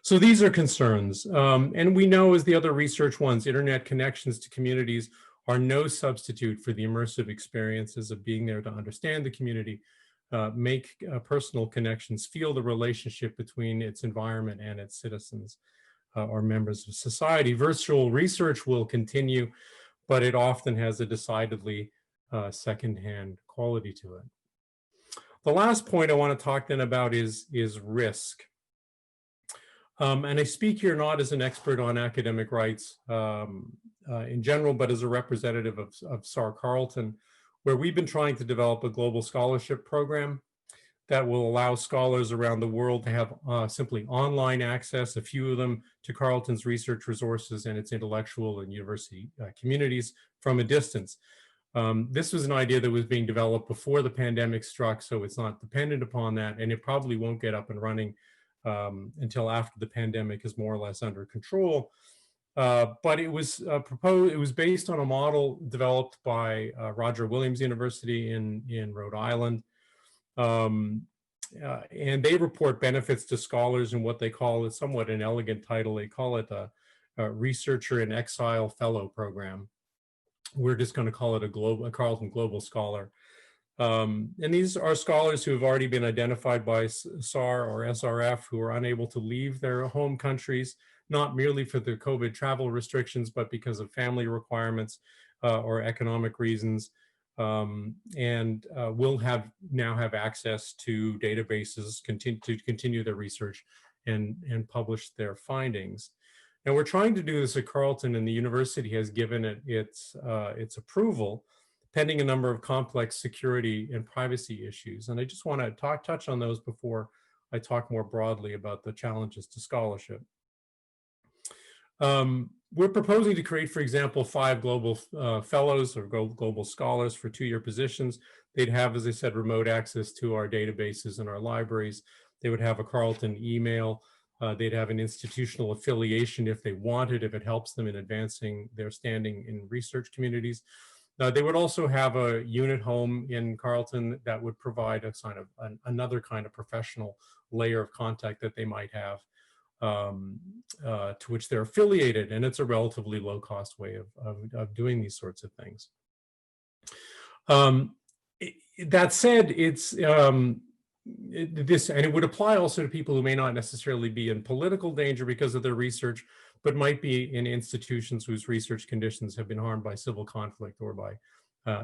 So these are concerns. And we know, as the other research ones, internet connections to communities are no substitute for the immersive experiences of being there to understand the community, make personal connections, feel the relationship between its environment and its citizens or members of society. Virtual research will continue, but it often has a decidedly secondhand quality to it. The last point I want to talk then about is risk. And I speak here not as an expert on academic rights in general, but as a representative of SAR Carleton, where we've been trying to develop a global scholarship program that will allow scholars around the world to have simply online access, a few of them, to Carleton's research resources and its intellectual and university communities from a distance. This was an idea that was being developed before the pandemic struck, so it's not dependent upon that, and it probably won't get up and running until after the pandemic is more or less under control. But it was proposed, it was based on a model developed by Roger Williams University in Rhode Island. And they report benefits to scholars in what they call, it's somewhat an elegant title, they call it a Researcher in Exile Fellow Program. We're just going to call it a Carleton Global Scholar. And these are scholars who have already been identified by SAR or SRF who are unable to leave their home countries, not merely for the COVID travel restrictions, but because of family requirements or economic reasons, and will now have access to databases to continue their research and publish their findings. And we're trying to do this at Carleton, and the university has given it its approval, pending a number of complex security and privacy issues. And I just want to touch on those before I talk more broadly about the challenges to scholarship. We're proposing to create, for example, 5 global fellows or global scholars for 2-year positions. They'd have, as I said, remote access to our databases and our libraries. They would have a Carleton email. They'd have an institutional affiliation if they wanted, if it helps them in advancing their standing in research communities. They would also have a unit home in Carleton that would provide a kind of another kind of professional layer of contact that they might have, to which they're affiliated, and it's a relatively low-cost way of doing these sorts of things. That said, and it would apply also to people who may not necessarily be in political danger because of their research, but might be in institutions whose research conditions have been harmed by civil conflict or by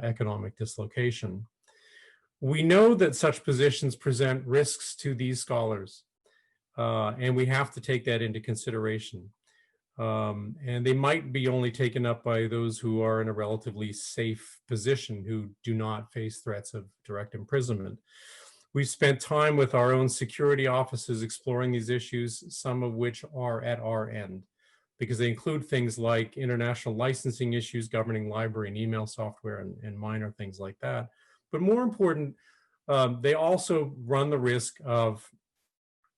economic dislocation. We know that such positions present risks to these scholars, and we have to take that into consideration. And they might be only taken up by those who are in a relatively safe position, who do not face threats of direct imprisonment. We've spent time with our own security offices exploring these issues, some of which are at our end, because they include things like international licensing issues governing library and email software and minor things like that. But more important, they also run the risk of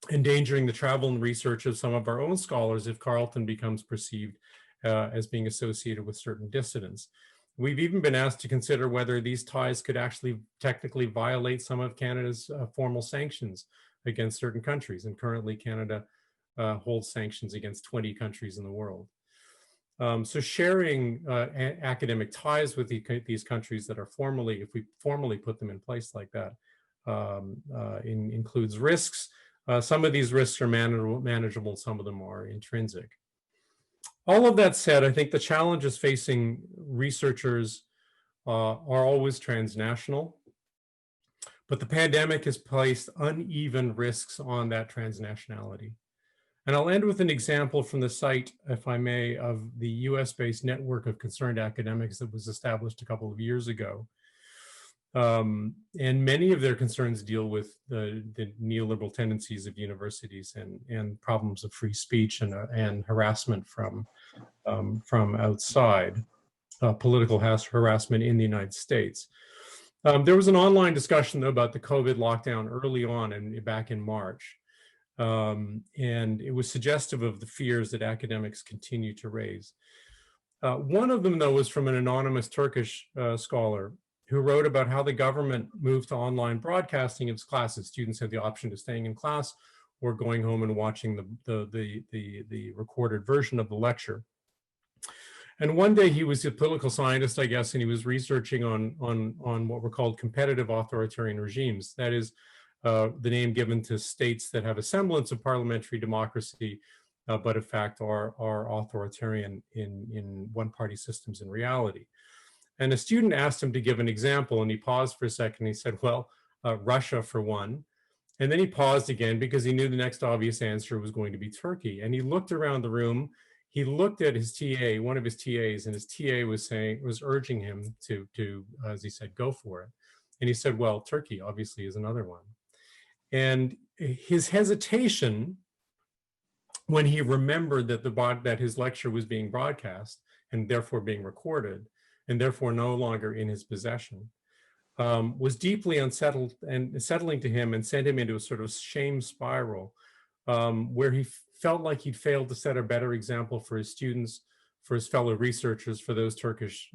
endangering the travel and research of some of our own scholars if Carleton becomes perceived as being associated with certain dissidents. We've even been asked to consider whether these ties could actually technically violate some of Canada's formal sanctions against certain countries. And currently Canada holds sanctions against 20 countries in the world. So sharing academic ties with these countries that are formally, if we formally put them in place like that, includes risks. Some of these risks are manageable, some of them are intrinsic. All of that said, I think the challenges facing researchers are always transnational, but the pandemic has placed uneven risks on that transnationality. And I'll end with an example from the site, if I may, of the US-based network of concerned academics that was established a couple of years ago. And many of their concerns deal with the neoliberal tendencies of universities and problems of free speech and harassment from outside, political harassment in the United States. There was an online discussion, though, about the COVID lockdown early on and back in March. And it was suggestive of the fears that academics continue to raise. One of them, though, was from an anonymous Turkish scholar who wrote about how the government moved to online broadcasting of classes. Students had the option of staying in class or going home and watching the recorded version of the lecture. And one day he was a political scientist, I guess, and he was researching on what were called competitive authoritarian regimes. That is the name given to states that have a semblance of parliamentary democracy, but in fact are authoritarian in one-party systems in reality. And a student asked him to give an example, and he paused for a second. He said, well, Russia for one. And then he paused again because he knew the next obvious answer was going to be Turkey. And he looked around the room. He looked at his TA, one of his TAs, and his TA was urging him to, as he said, go for it. And he said, well, Turkey obviously is another one. And his hesitation when he remembered that his lecture was being broadcast and therefore being recorded, and therefore no longer in his possession, was deeply unsettled and settling to him, and sent him into a sort of shame spiral where he felt like he'd failed to set a better example for his students, for his fellow researchers, for those Turkish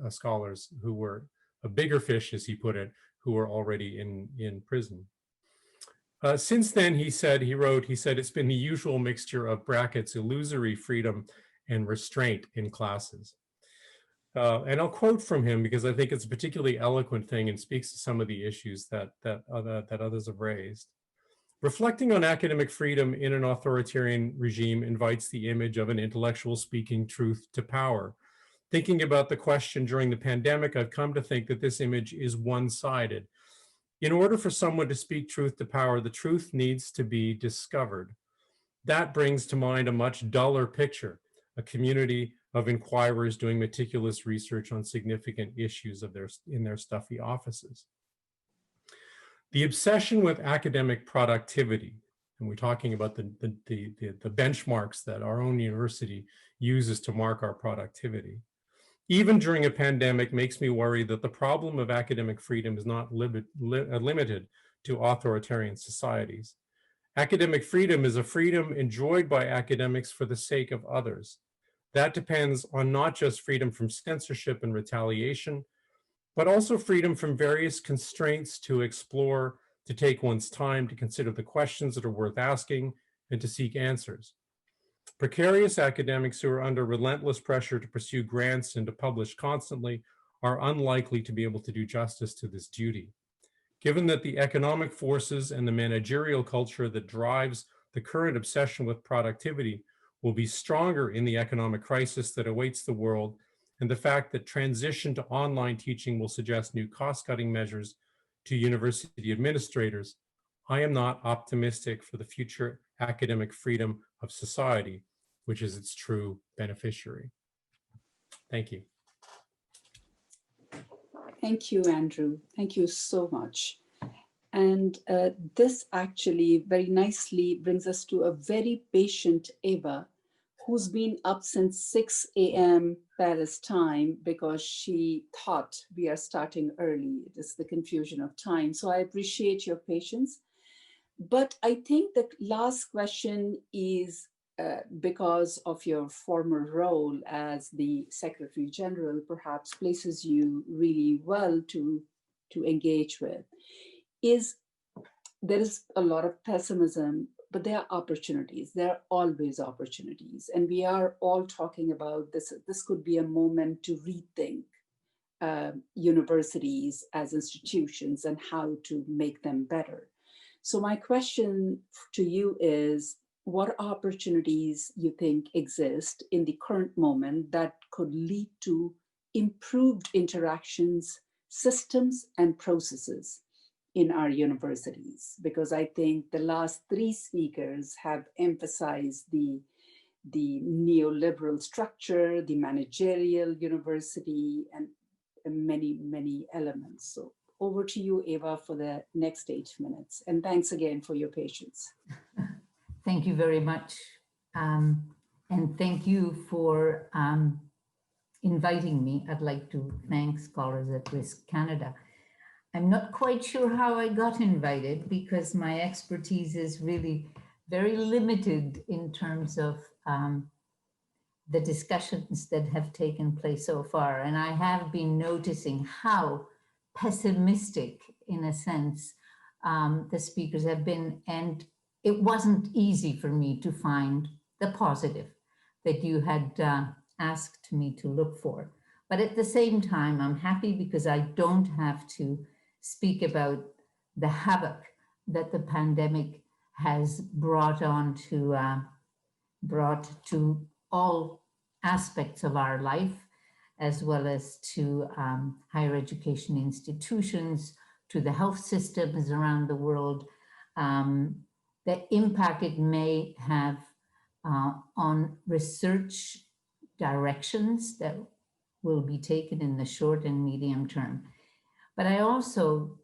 scholars who were a bigger fish, as he put it, who were already in prison. Since then, he said, it's been the usual mixture of brackets, illusory freedom and restraint in classes. And I'll quote from him because I think it's a particularly eloquent thing and speaks to some of the issues that others have raised. Reflecting on academic freedom in an authoritarian regime invites the image of an intellectual speaking truth to power. Thinking about the question during the pandemic, I've come to think that this image is one-sided. In order for someone to speak truth to power, the truth needs to be discovered. That brings to mind a much duller picture, a community of inquirers doing meticulous research on significant issues in their stuffy offices. The obsession with academic productivity, and we're talking about the benchmarks that our own university uses to mark our productivity, even during a pandemic, makes me worry that the problem of academic freedom is not limited to authoritarian societies. Academic freedom is a freedom enjoyed by academics for the sake of others. That depends on not just freedom from censorship and retaliation, but also freedom from various constraints to explore, to take one's time, to consider the questions that are worth asking, and to seek answers. Precarious academics who are under relentless pressure to pursue grants and to publish constantly are unlikely to be able to do justice to this duty. Given that the economic forces and the managerial culture that drives the current obsession with productivity will be stronger in the economic crisis that awaits the world, and the fact that transition to online teaching will suggest new cost-cutting measures to university administrators, I am not optimistic for the future academic freedom of society, which is its true beneficiary. Thank you. Thank you, Andrew. Thank you so much. And this actually very nicely brings us to a very patient Eva, who's been up since 6 a.m. Paris time because she thought we are starting early. It is the confusion of time. So I appreciate your patience. But I think the last question is because of your former role as the Secretary General, perhaps places you really well to engage with. There is a lot of pessimism, but there are opportunities. There are always opportunities. And we are all talking about this. This could be a moment to rethink universities as institutions and how to make them better. So my question to you is, what opportunities you think exist in the current moment that could lead to improved interactions, systems, and processes in our universities? Because I think the last 3 speakers have emphasized the neoliberal structure, the managerial university, and many, many elements. So over to you, Eva, for the next 8 minutes. And thanks again for your patience. Thank you very much. And thank you for inviting me. I'd like to thank Scholars at Risk Canada. I'm not quite sure how I got invited because my expertise is really very limited in terms of the discussions that have taken place so far. And I have been noticing how pessimistic, in a sense, the speakers have been, and it wasn't easy for me to find the positive that you had asked me to look for. But at the same time, I'm happy because I don't have to speak about the havoc that the pandemic has brought to all aspects of our life, as well as to higher education institutions, to the health systems around the world, the impact it may have on research directions that will be taken in the short and medium term. But I also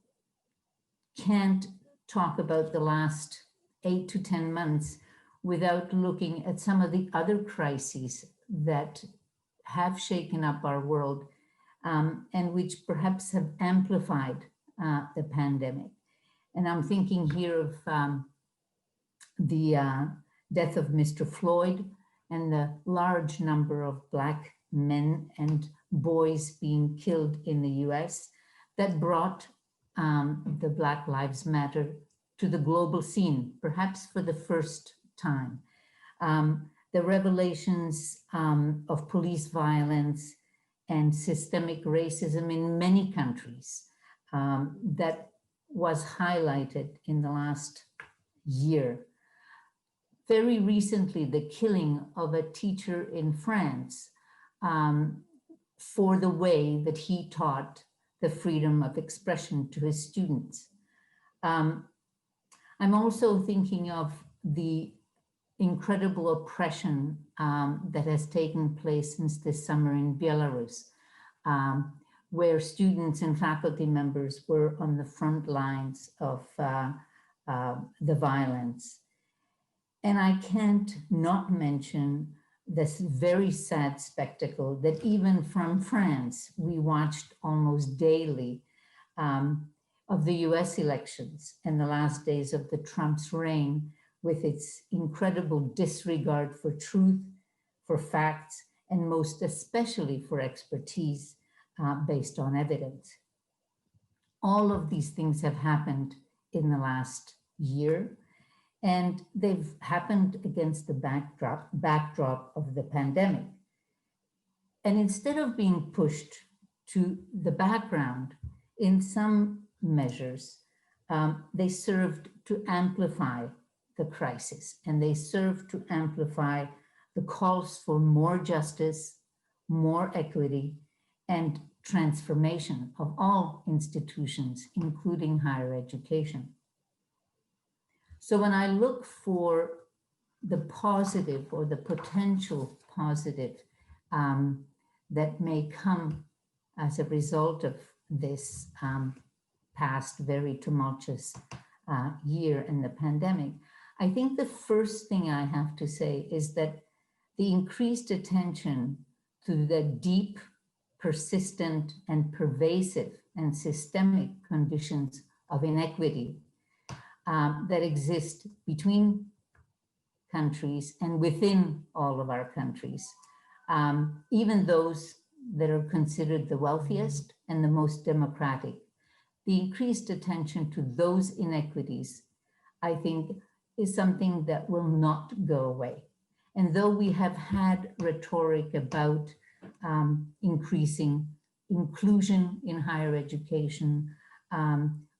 can't talk about the last 8 to 10 months without looking at some of the other crises that have shaken up our world and which perhaps have amplified the pandemic. And I'm thinking here of the death of Mr. Floyd and the large number of Black men and boys being killed in the US that brought the Black Lives Matter to the global scene, perhaps for the first time. The revelations of police violence and systemic racism in many countries that was highlighted in the last year. Very recently, the killing of a teacher in France for the way that he taught the freedom of expression to his students. I'm also thinking of the incredible oppression that has taken place since this summer in Belarus, where students and faculty members were on the front lines of the violence. And I can't not mention this very sad spectacle that even from France, we watched almost daily of the US elections and the last days of the Trump's reign, with its incredible disregard for truth, for facts, and most especially for expertise based on evidence. All of these things have happened in the last year, and they've happened against the backdrop of the pandemic. And instead of being pushed to the background in some measures, they served to amplify the crisis, and they served to amplify the calls for more justice, more equity, and transformation of all institutions, including higher education. So when I look for the positive or the potential positive that may come as a result of this past very tumultuous year in the pandemic, I think the first thing I have to say is that the increased attention to the deep, persistent, and pervasive and systemic conditions of inequity that exist between countries and within all of our countries, even those that are considered the wealthiest and the most democratic. The increased attention to those inequities, I think, is something that will not go away. And though we have had rhetoric about increasing inclusion in higher education,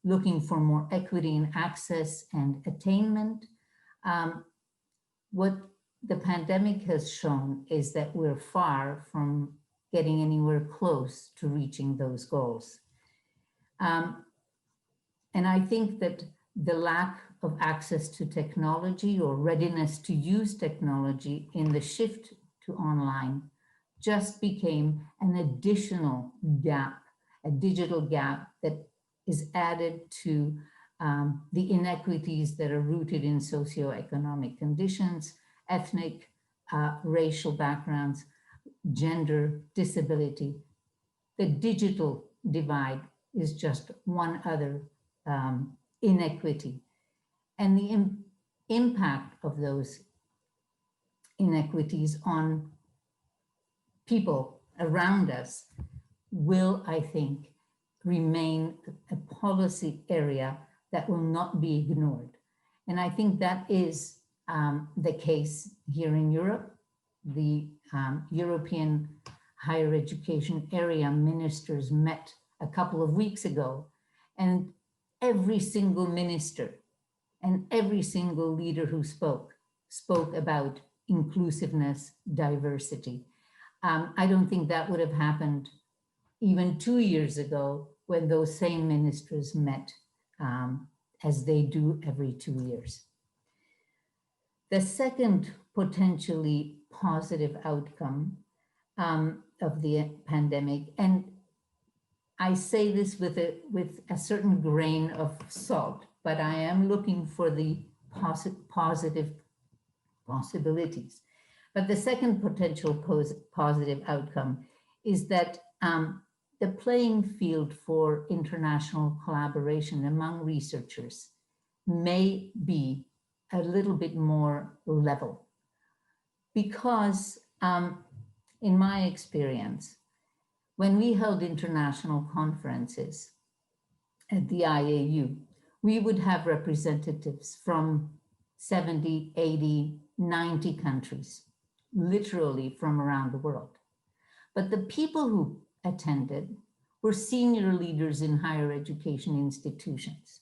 looking for more equity in access and attainment, what the pandemic has shown is that we're far from getting anywhere close to reaching those goals. And I think that the lack of access to technology or readiness to use technology in the shift to online just became an additional gap, a digital gap that is added to the inequities that are rooted in socioeconomic conditions, ethnic, racial backgrounds, gender, disability. The digital divide is just one other inequity. And the impact of those inequities on people around us will, I think, remain a policy area that will not be ignored. And I think that is the case here in Europe. The European higher education area ministers met a couple of weeks ago, and every single minister and every single leader who spoke about inclusiveness, diversity. I don't think that would have happened even 2 years ago when those same ministers met as they do every 2 years. The second potentially positive outcome of the pandemic, and I say this with a certain grain of salt, but I am looking for the positive possibilities. But the second potential positive outcome is that the playing field for international collaboration among researchers may be a little bit more level. Because in my experience, when we held international conferences at the IAU, we would have representatives from 70, 80, 90 countries, literally from around the world. But the people who attended were senior leaders in higher education institutions.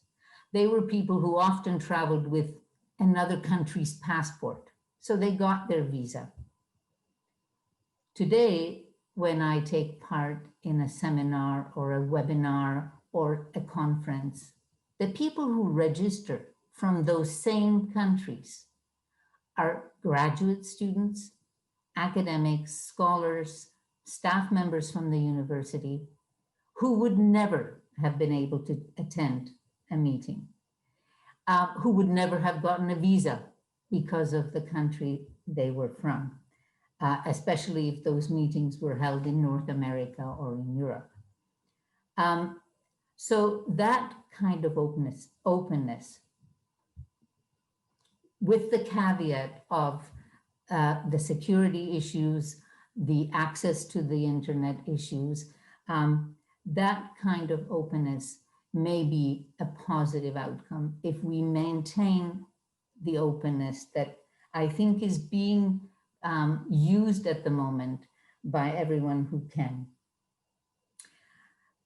They were people who often traveled with another country's passport, so they got their visa. Today, when I take part in a seminar or a webinar or a conference, the people who register from those same countries are graduate students, academics, scholars, staff members from the university who would never have been able to attend a meeting, who would never have gotten a visa because of the country they were from, especially if those meetings were held in North America or in Europe. So that kind of openness, with the caveat of the security issues, the access to the internet issues, that kind of openness may be a positive outcome if we maintain the openness that I think is being used at the moment by everyone who can.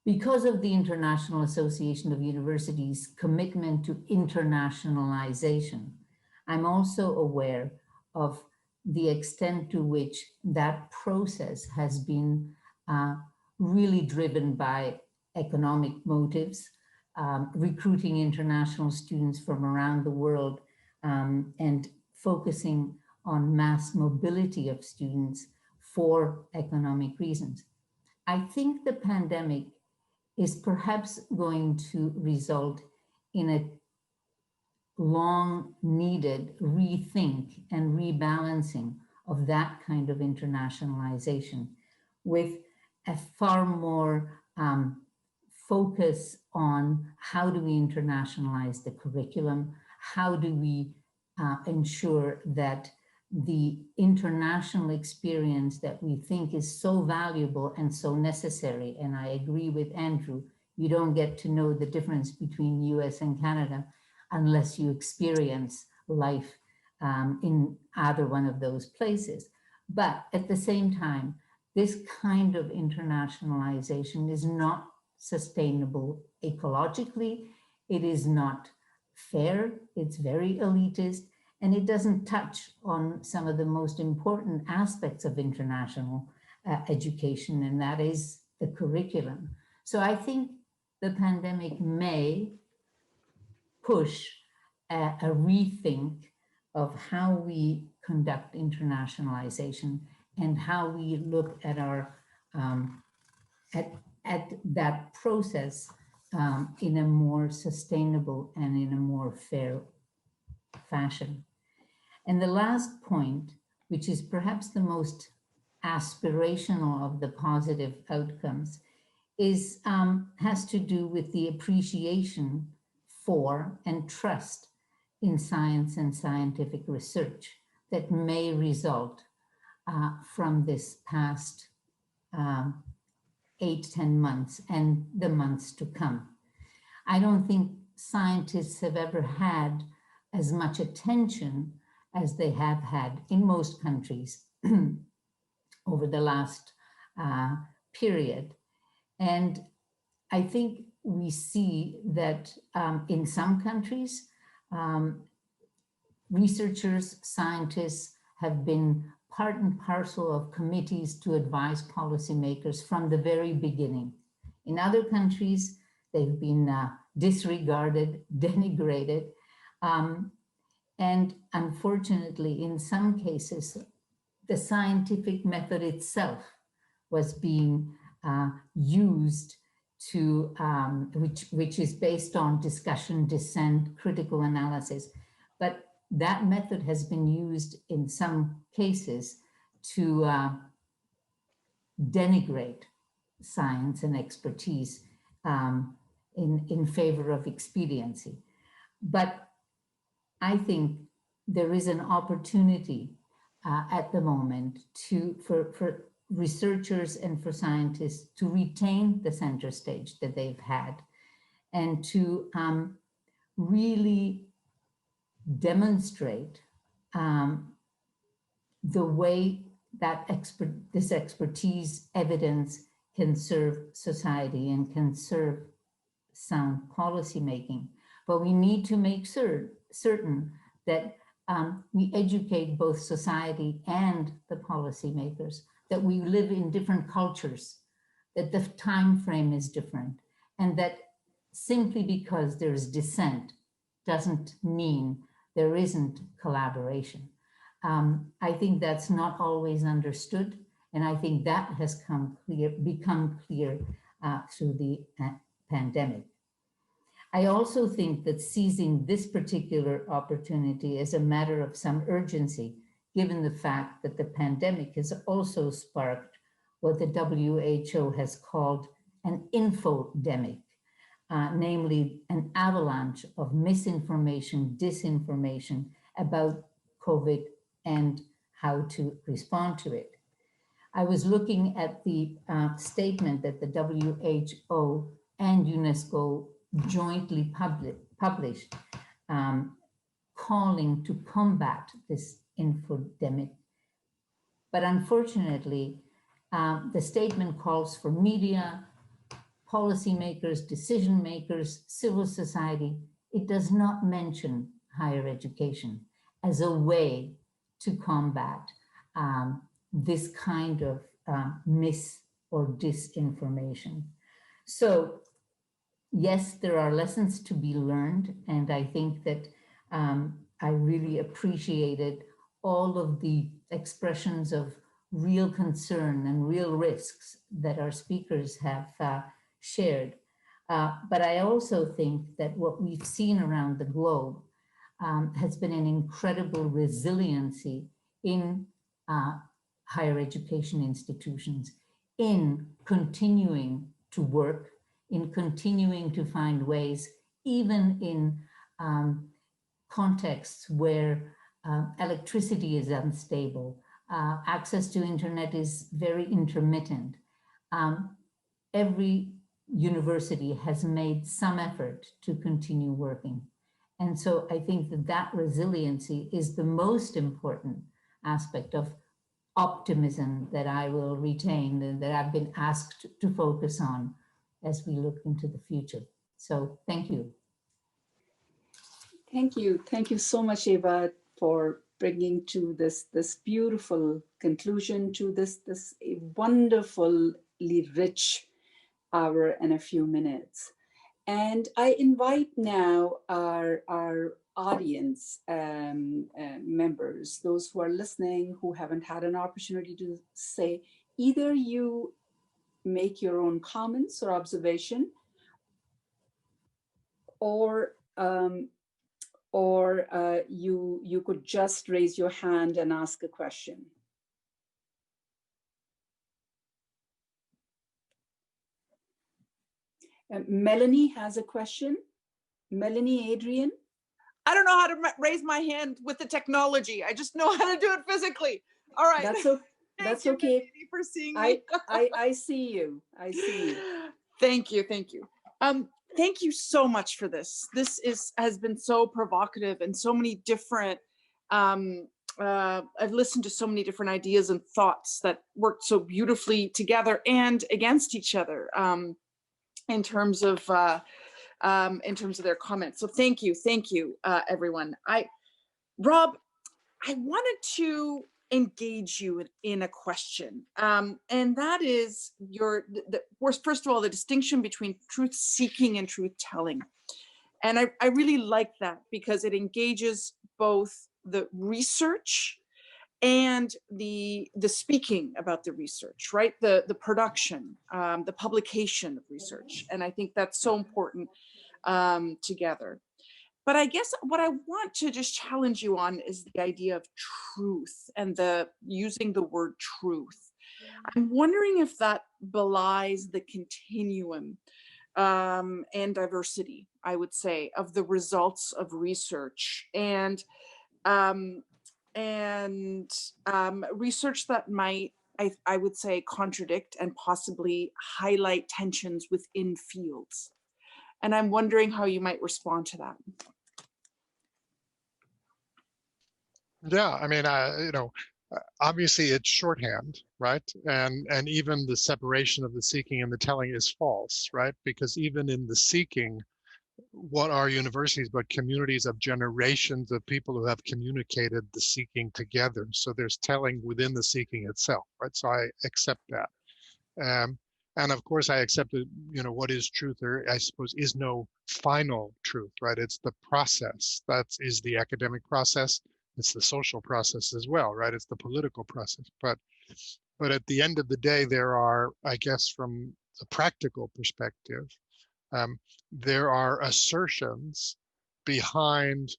Because of the International Association of Universities' commitment to internationalization, I'm also aware of the extent to which that process has been really driven by economic motives, recruiting international students from around the world, and focusing on mass mobility of students for economic reasons. I think the pandemic is perhaps going to result in a long needed rethink and rebalancing of that kind of internationalization, with a far more focus on how do we internationalize the curriculum, how do we ensure that the international experience that we think is so valuable and so necessary, and I agree with Andrew, you don't get to know the difference between US and Canada unless you experience life in either one of those places. But at the same time, this kind of internationalization is not sustainable ecologically, it is not fair, it's very elitist, and it doesn't touch on some of the most important aspects of international education, and that is the curriculum. So I think the pandemic may push a rethink of how we conduct internationalization and how we look at our at that process in a more sustainable and in a more fair fashion. And the last point, which is perhaps the most aspirational of the positive outcomes, is has to do with the appreciation for and trust in science and scientific research that may result from this past 8-10 months and the months to come. I don't think scientists have ever had as much attention as they have had in most countries over the last period. And I think we see that in some countries, researchers, scientists have been part and parcel of committees to advise policymakers from the very beginning. In other countries, they've been disregarded, denigrated, and unfortunately, in some cases, the scientific method itself was being used to, which is based on discussion, dissent, critical analysis. But that method has been used in some cases to denigrate science and expertise in favor of expediency. But I think there is an opportunity at the moment for researchers and for scientists to retain the center stage that they've had and to really demonstrate the way that this expertise evidence can serve society and can serve sound policy making. But we need to make certain that we educate both society and the policymakers, that we live in different cultures, that the time frame is different, and that simply because there's dissent doesn't mean there isn't collaboration. I think that's not always understood, and I think that has become clear through the pandemic. I also think that seizing this particular opportunity is a matter of some urgency, given the fact that the pandemic has also sparked what the WHO has called an infodemic, namely an avalanche of misinformation, disinformation about COVID and how to respond to it. I was looking at the statement that the WHO and UNESCO jointly published, calling to combat this infodemic. But unfortunately, the statement calls for media, policymakers, decision makers, civil society. It does not mention higher education as a way to combat this kind of mis or disinformation. So yes, there are lessons to be learned, and I think that I really appreciated all of the expressions of real concern and real risks that our speakers have shared. But I also think that what we've seen around the globe has been an incredible resiliency in higher education institutions, in continuing to work, in continuing to find ways, even in contexts where electricity is unstable, access to internet is very intermittent. Every university has made some effort to continue working. And so I think that that resiliency is the most important aspect of optimism that I will retain and that I've been asked to focus on as we look into the future. So thank you. Thank you. Thank you so much, Eva, for bringing to this beautiful conclusion to this wonderfully rich hour and a few minutes. And I invite now our audience members, those who are listening, who haven't had an opportunity to say, either you make your own comments or observation, or you could just raise your hand and ask a question. Melanie has a question. Melanie Adrian. I don't know how to raise my hand with the technology. I just know how to do it physically. All right. That's okay. Thank you for seeing me. I see you. I see you. Thank you. Thank you. Thank you so much for this. This has been so provocative and so many different, I've listened to so many different ideas and thoughts that worked so beautifully together and against each other in terms of their comments. So thank you, everyone. Rob, I wanted to engage you in a question, and that is first of all, the distinction between truth seeking and truth telling. And I really like that because it engages both the research and the speaking about the research, right? The production, the publication of research. And I think that's so important together. But I guess what I want to just challenge you on is the idea of truth and the using the word truth. I'm wondering if that belies the continuum and diversity, I would say, of the results of research and research that might, I would say, contradict and possibly highlight tensions within fields. And I'm wondering how you might respond to that. Yeah, I mean, obviously it's shorthand, right? And even the separation of the seeking and the telling is false, right? Because even in the seeking, what are universities but communities of generations of people who have communicated the seeking together? So there's telling within the seeking itself, right? So I accept that. And of course, I accept that, what is truth, or I suppose is no final truth, right? It's the process. That is the academic process. It's the social process as well, right? It's the political process. But at the end of the day, there are, I guess, from the practical perspective, there are assertions behind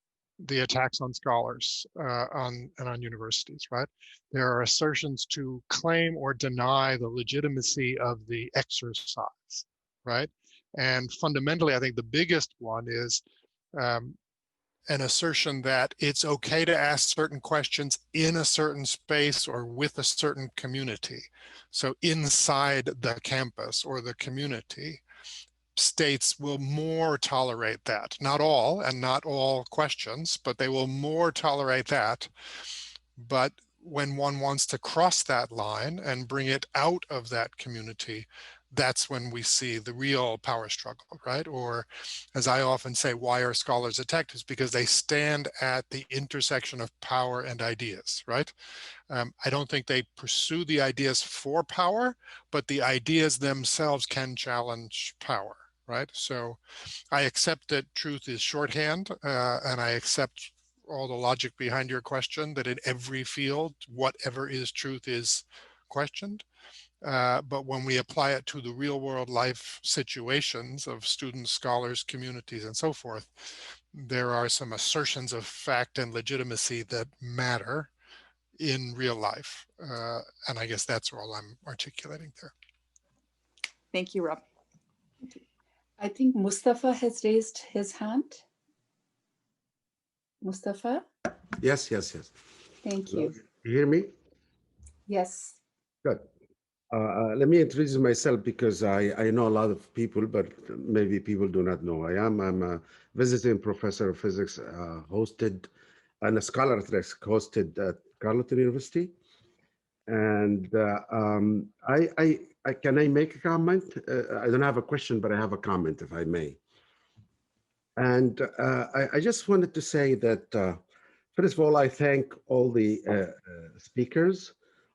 the attacks on scholars and on universities, right? There are assertions to claim or deny the legitimacy of the exercise, right? And fundamentally, I think the biggest one is an assertion that it's okay to ask certain questions in a certain space or with a certain community. So inside the campus or the community, states will more tolerate that. Not all, and not all questions, but they will more tolerate that. But when one wants to cross that line and bring it out of that community, that's when we see the real power struggle, right? Or as I often say, why are scholars attacked? Is because they stand at the intersection of power and ideas, right? I don't think they pursue the ideas for power, but the ideas themselves can challenge power, right? So I accept that truth is shorthand, and I accept all the logic behind your question, that in every field, whatever is truth is questioned. But when we apply it to the real world life situations of students, scholars, communities, and so forth, there are some assertions of fact and legitimacy that matter in real life. And I guess that's all I'm articulating there. Thank you, Rob. I think Mustafa has raised his hand. Mustafa? Yes. Thank Hello. you. You hear me? Yes. Good. Let me introduce myself because I know a lot of people, but maybe people do not know who I am. I'm a visiting professor of physics hosted and a scholar at Risk hosted at Carleton University. And can I make a comment? I don't have a question, but I have a comment, if I may. And I just wanted to say that, first of all, I thank all the speakers.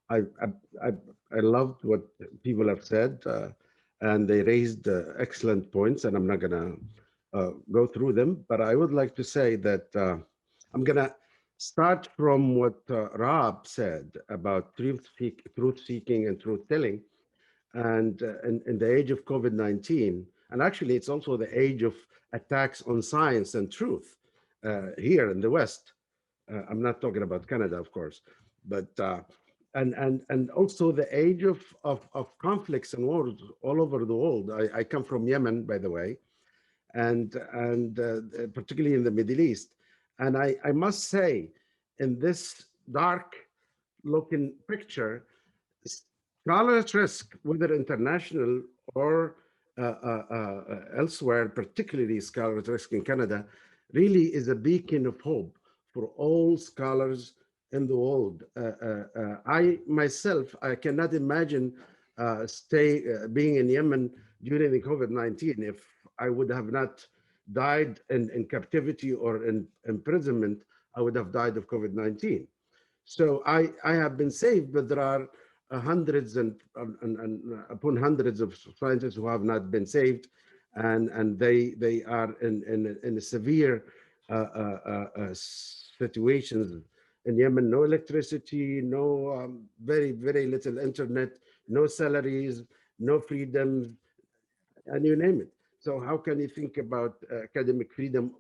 I loved what people have said, and they raised excellent points, and I'm not gonna go through them, but I would like to say that I'm gonna start from what Rob said about truth-seeking and truth-telling, and in the age of COVID-19, and actually it's also the age of attacks on science and truth here in the West. I'm not talking about Canada, of course, but and also the age of conflicts and wars all over the world. I come from Yemen, by the way, and particularly in the Middle East. And I must say, in this dark-looking picture, scholars at risk, whether international or elsewhere, particularly scholars at risk in Canada, really is a beacon of hope for all scholars in the world. I myself, I cannot imagine being in Yemen during the COVID-19 if I would have not died in captivity or in imprisonment. I would have died of COVID-19. So I have been saved, but there are hundreds and upon hundreds of scientists who have not been saved, and they are in a severe situations in Yemen. No electricity, no very little internet, no salaries, no freedom, and you name it. So how can you think about academic freedom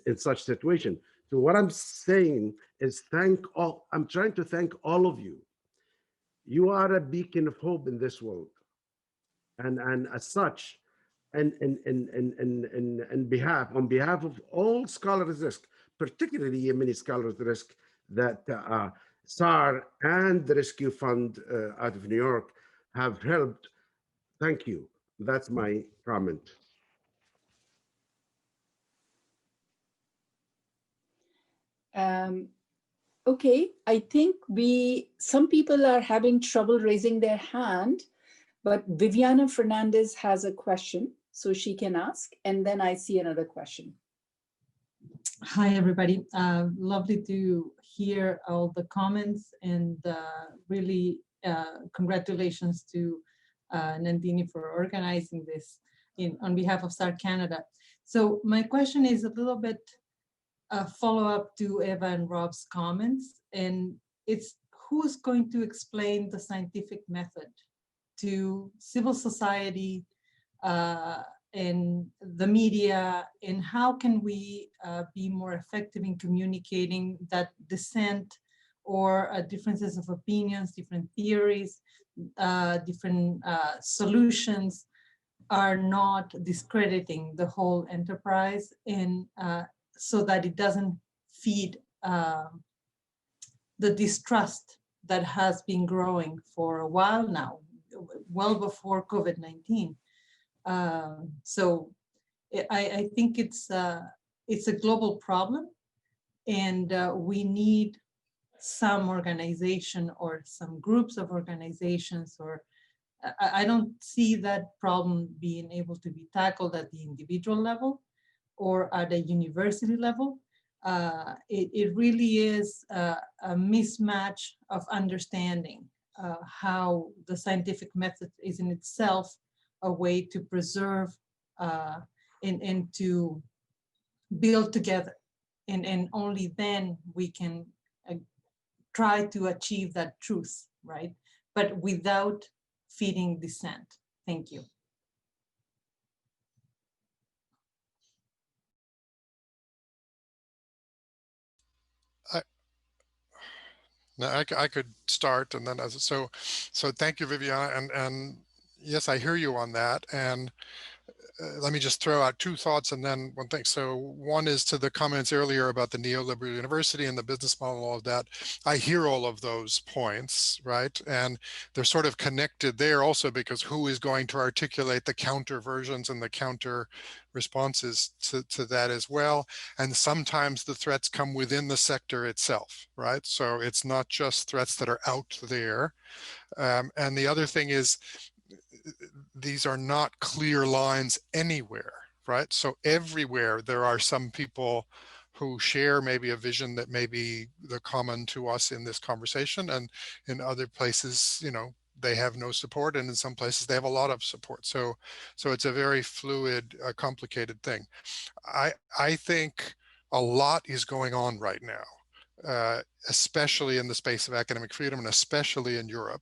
in such situation. So what I'm saying is I'm trying to thank all of you. You are a beacon of hope in this world. And as such, and on behalf of all Scholars Risk, particularly Yemeni Scholars Risk that SAR and the Rescue Fund out of New York have helped, thank you. That's my comment. Okay, I think some people are having trouble raising their hand, but Viviana Fernandez has a question, so she can ask, and then I see another question. Hi, everybody. Lovely to hear all the comments, and really congratulations to Nandini for organizing this on behalf of SAR Canada. So my question is a little bit a follow-up to Eva and Rob's comments, and it's who's going to explain the scientific method to civil society and the media, and how can we be more effective in communicating that dissent or differences of opinions, different theories, different solutions are not discrediting the whole enterprise, and so that it doesn't feed the distrust that has been growing for a while now, well before COVID-19. So I think it's a global problem, and we need some organization or some groups of organizations, or I don't see that problem being able to be tackled at the individual level or at a university level. It really is a mismatch of understanding how the scientific method is in itself a way to preserve and to build together. And only then we can try to achieve that truth, right? But without feeding dissent. Thank you. Now I could start, and then so thank you, Viviana, and yes, I hear you on that. And let me just throw out two thoughts and then one thing. So one is to the comments earlier about the neoliberal university and the business model, all of that. I hear all of those points, right? And they're sort of connected there also, because who is going to articulate the counter versions and the counter responses to that as well. And sometimes the threats come within the sector itself, right? So it's not just threats that are out there. And the other thing is, these are not clear lines anywhere, right? So everywhere there are some people who share maybe a vision that may be the common to us in this conversation, and in other places, you know, they have no support, and in some places they have a lot of support. So it's a very fluid, complicated thing. I think a lot is going on right now, especially in the space of academic freedom, and especially in Europe.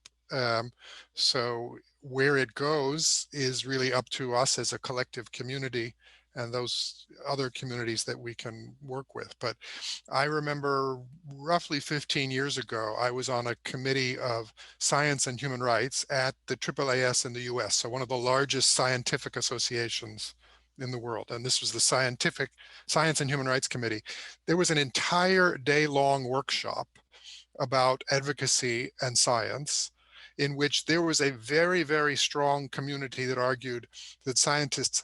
So where it goes is really up to us as a collective community and those other communities that we can work with. But I remember roughly 15 years ago, I was on a committee of science and human rights at the AAAS in the US, so one of the largest scientific associations in the world. And this was the Science and Human Rights Committee. There was an entire day-long workshop about advocacy and science, in which there was a very, very strong community that argued that scientists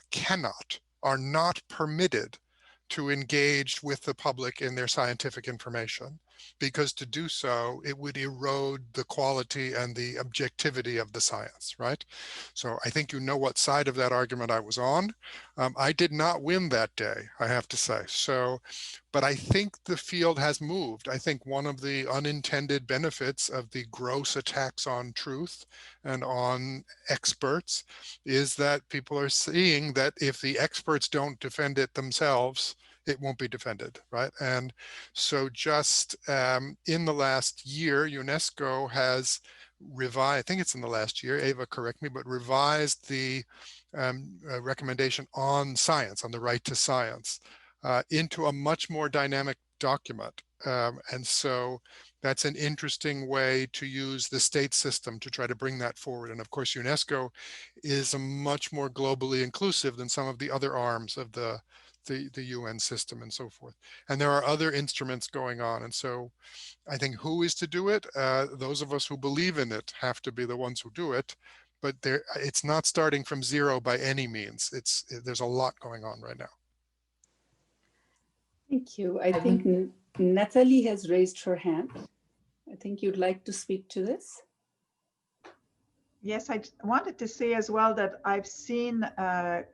are not permitted to engage with the public in their scientific information, because to do so, it would erode the quality and the objectivity of the science, right? So I think you know what side of that argument I was on. I did not win that day, I have to say. But I think the field has moved. I think one of the unintended benefits of the gross attacks on truth and on experts is that people are seeing that if the experts don't defend it themselves, it won't be defended, right? And so just in the last year, UNESCO has revised, I think it's in the last year, Eva, correct me, but revised the recommendation on science, on the right to science. into a much more dynamic document. And so that's an interesting way to use the state system to try to bring that forward. And of course, UNESCO is a much more globally inclusive than some of the other arms of the UN system and so forth. And there are other instruments going on. And so I think who is to do it? Those of us who believe in it have to be the ones who do it. But it's not starting from zero by any means. There's a lot going on right now. Thank you. I think Natalie has raised her hand. I think you'd like to speak to this. Yes, I wanted to say as well that I've seen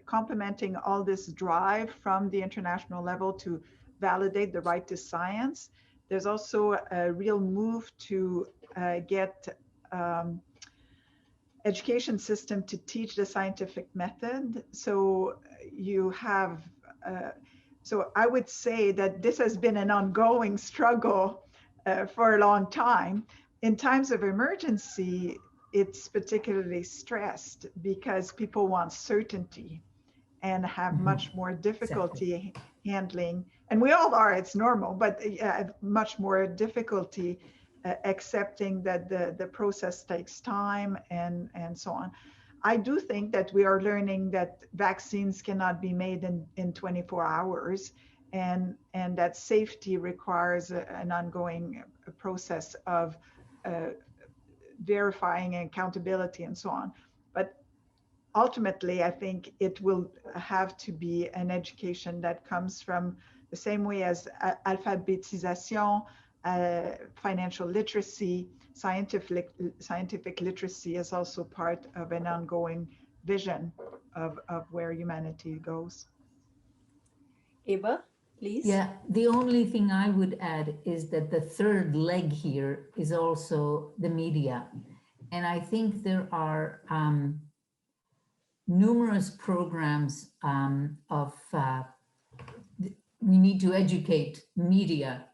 complementing all this drive from the international level to validate the right to science. There's also a real move to get education system to teach the scientific method. So you have, so I would say that this has been an ongoing struggle for a long time. In times of emergency, it's particularly stressed because people want certainty and have much more difficulty handling, and we all are, it's normal, but much more difficulty accepting that the process takes time and so on. I do think that we are learning that vaccines cannot be made in 24 hours and that safety requires an ongoing process of verifying accountability and so on. But ultimately, I think it will have to be an education that comes from the same way as alphabetisation, financial literacy, scientific literacy is also part of an ongoing vision of where humanity goes. Eva, please. Yeah, the only thing I would add is that the third leg here is also the media. And I think there are numerous programs we need to educate media,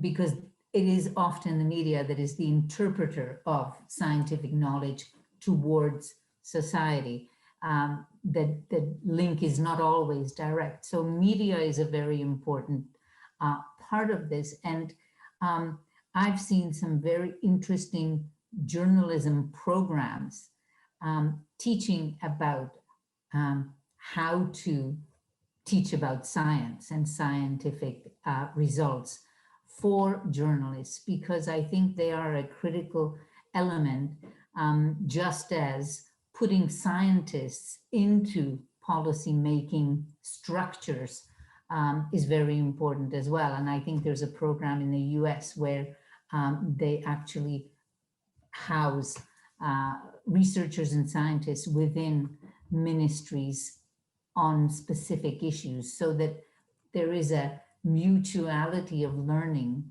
because it is often the media that is the interpreter of scientific knowledge towards society. The link is not always direct. So media is a very important part of this. And I've seen some very interesting journalism programs teaching about how to teach about science and scientific results for journalists, because I think they are a critical element, just as putting scientists into policy-making structures is very important as well. And I think there's a program in the US where they actually house researchers and scientists within ministries on specific issues, so that there is a mutuality of learning,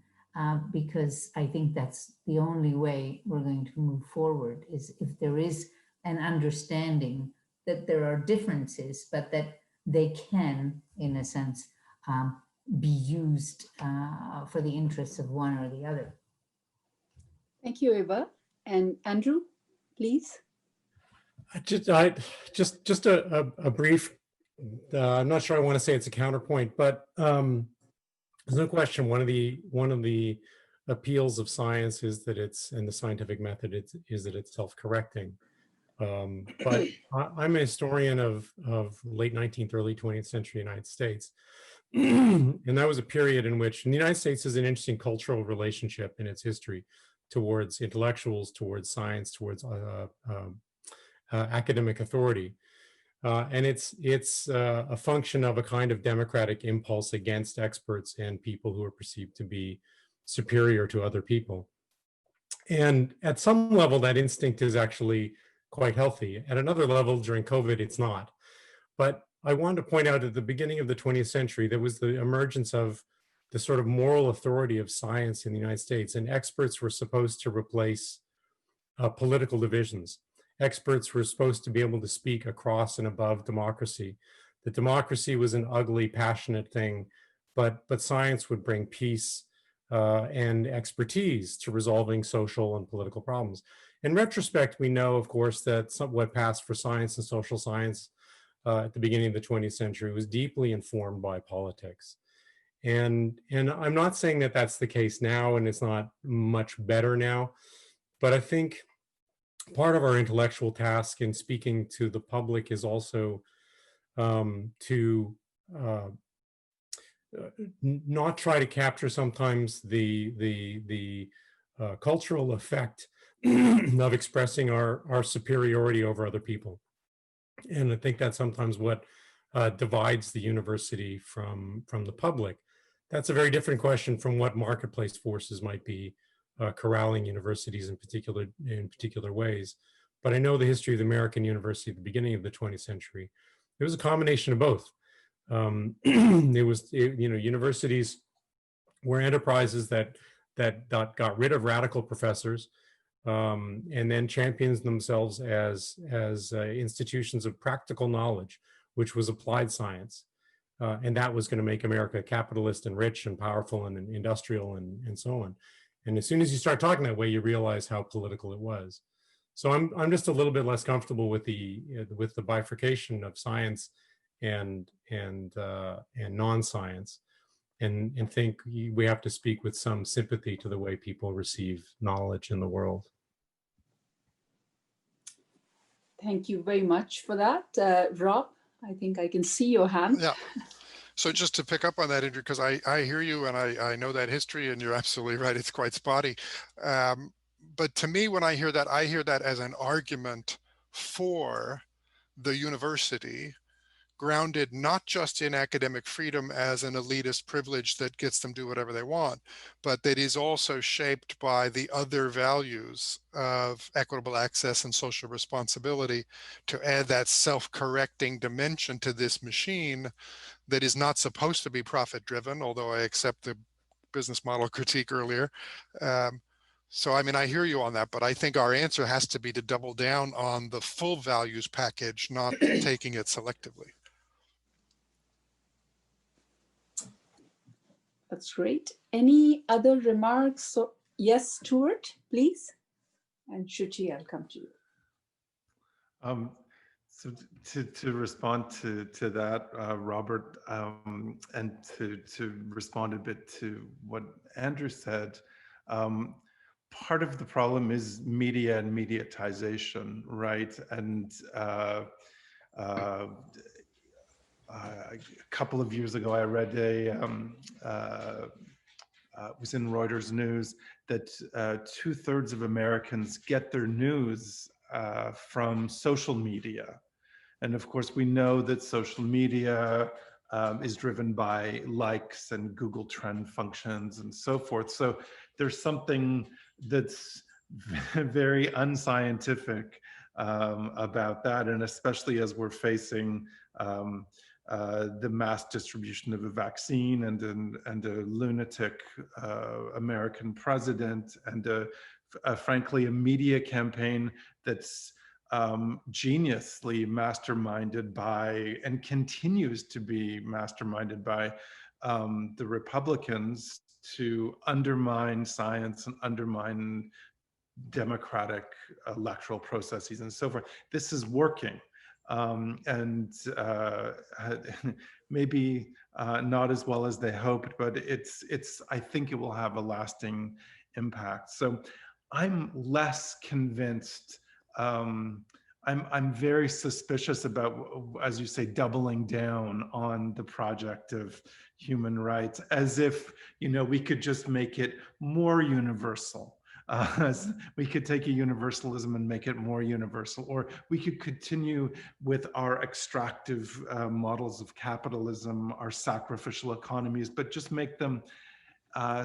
because I think that's the only way we're going to move forward, is if there is an understanding that there are differences, but that they can, in a sense, be used for the interests of one or the other. Thank you, Eva. And Andrew, please. Just a brief, I'm not sure I want to say it's a counterpoint, but there's no question one of the appeals of science is that and the scientific method is that it's self-correcting. But I'm a historian of late 19th, early 20th century United States. And that was a period in which the United States is an interesting cultural relationship in its history towards intellectuals, towards science, towards academic authority. And it's a function of a kind of democratic impulse against experts and people who are perceived to be superior to other people. And at some level, that instinct is actually quite healthy. At another level, during COVID, it's not. But I wanted to point out at the beginning of the 20th century, there was the emergence of the sort of moral authority of science in the United States, and experts were supposed to replace political divisions. Experts were supposed to be able to speak across and above democracy. That democracy was an ugly, passionate thing, but science would bring peace and expertise to resolving social and political problems. In retrospect, we know, of course, that what passed for science and social science at the beginning of the 20th century was deeply informed by politics. And I'm not saying that that's the case now, and it's not much better now, but I think part of our intellectual task in speaking to the public is also to not try to capture sometimes the cultural effect of expressing our superiority over other people. And I think that's sometimes what divides the university from the public. That's a very different question from what marketplace forces might be corralling universities in particular ways. But I know the history of the American university at the beginning of the 20th century. It was a combination of both. Universities were enterprises that got rid of radical professors and then championed themselves as institutions of practical knowledge, which was applied science. And that was going to make America capitalist and rich and powerful and industrial and so on. And as soon as you start talking that way, you realize how political it was. So I'm just a little bit less comfortable with the bifurcation of science and non-science, and think we have to speak with some sympathy to the way people receive knowledge in the world. Thank you very much for that. Rob, I think I can see your hand. Yeah. So just to pick up on that, Andrew, because I hear you and I know that history, and you're absolutely right, it's quite spotty. But to me, when I hear that as an argument for the university, grounded not just in academic freedom as an elitist privilege that gets them to do whatever they want, but that is also shaped by the other values of equitable access and social responsibility, to add that self-correcting dimension to this machine that is not supposed to be profit-driven, although I accept the business model critique earlier. So, I mean, I hear you on that, but I think our answer has to be to double down on the full values package, not taking it selectively. That's great. Any other remarks? So, yes, Stuart, please. And Shuchi, I'll come to you. So to respond to that, Robert, and to respond a bit to what Andrew said, part of the problem is media and mediatization, right? And a couple of years ago, I read it was in Reuters News that 2/3 of Americans get their news from social media. And of course, we know that social media is driven by likes and Google trend functions and so forth. So there's something that's very unscientific about that. And especially as we're facing the mass distribution of a vaccine and a lunatic American president, and frankly, a media campaign that's geniusly masterminded by, and continues to be masterminded by, the Republicans to undermine science and undermine democratic electoral processes and so forth. This is working. And maybe not as well as they hoped, but I think it will have a lasting impact. So I'm less convinced. I'm very suspicious about, as you say, doubling down on the project of human rights, as if, we could just make it more universal. We could take a universalism and make it more universal, or we could continue with our extractive models of capitalism, our sacrificial economies, but just make them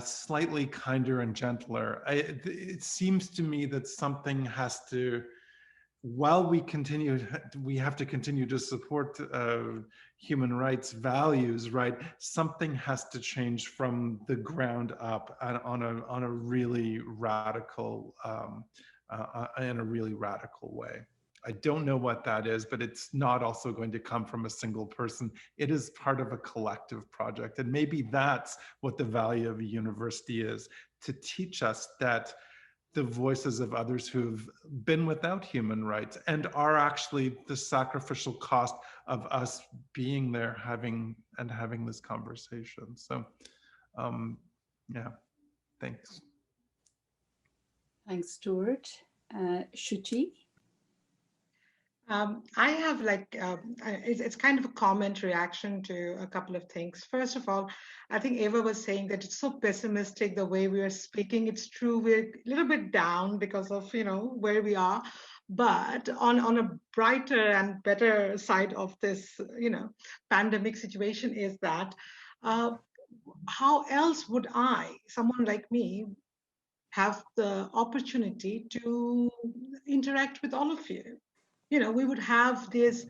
slightly kinder and gentler. It seems to me that something has to, while we have to continue to support human rights values, right? Something has to change from the ground up on a really radical, in a really radical way. I don't know what that is, but it's not also going to come from a single person. It is part of a collective project. And maybe that's what the value of a university is, to teach us that the voices of others who've been without human rights and are actually the sacrificial cost of us being there, having this conversation. So, yeah, thanks. Thanks, Stuart. Shuchi? I have it's kind of a comment reaction to a couple of things. First of all, I think Eva was saying that it's so pessimistic the way we are speaking. It's true, we're a little bit down because of, where we are. But on a brighter and better side of this, pandemic situation is that how else would someone like me, have the opportunity to interact with all of you? We would have these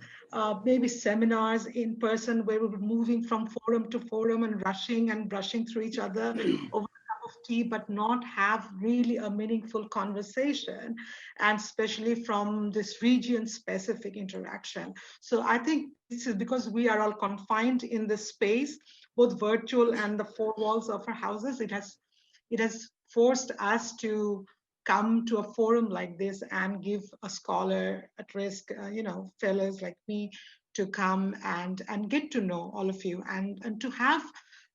maybe seminars in person where we were moving from forum to forum and rushing and brushing through each other over a cup of tea, but not have really a meaningful conversation, and especially from this region-specific interaction. So I think this is because we are all confined in this space, both virtual and the four walls of our houses. It has forced us to come to a forum like this and give a scholar at risk, fellows like me, to come and get to know all of you and to have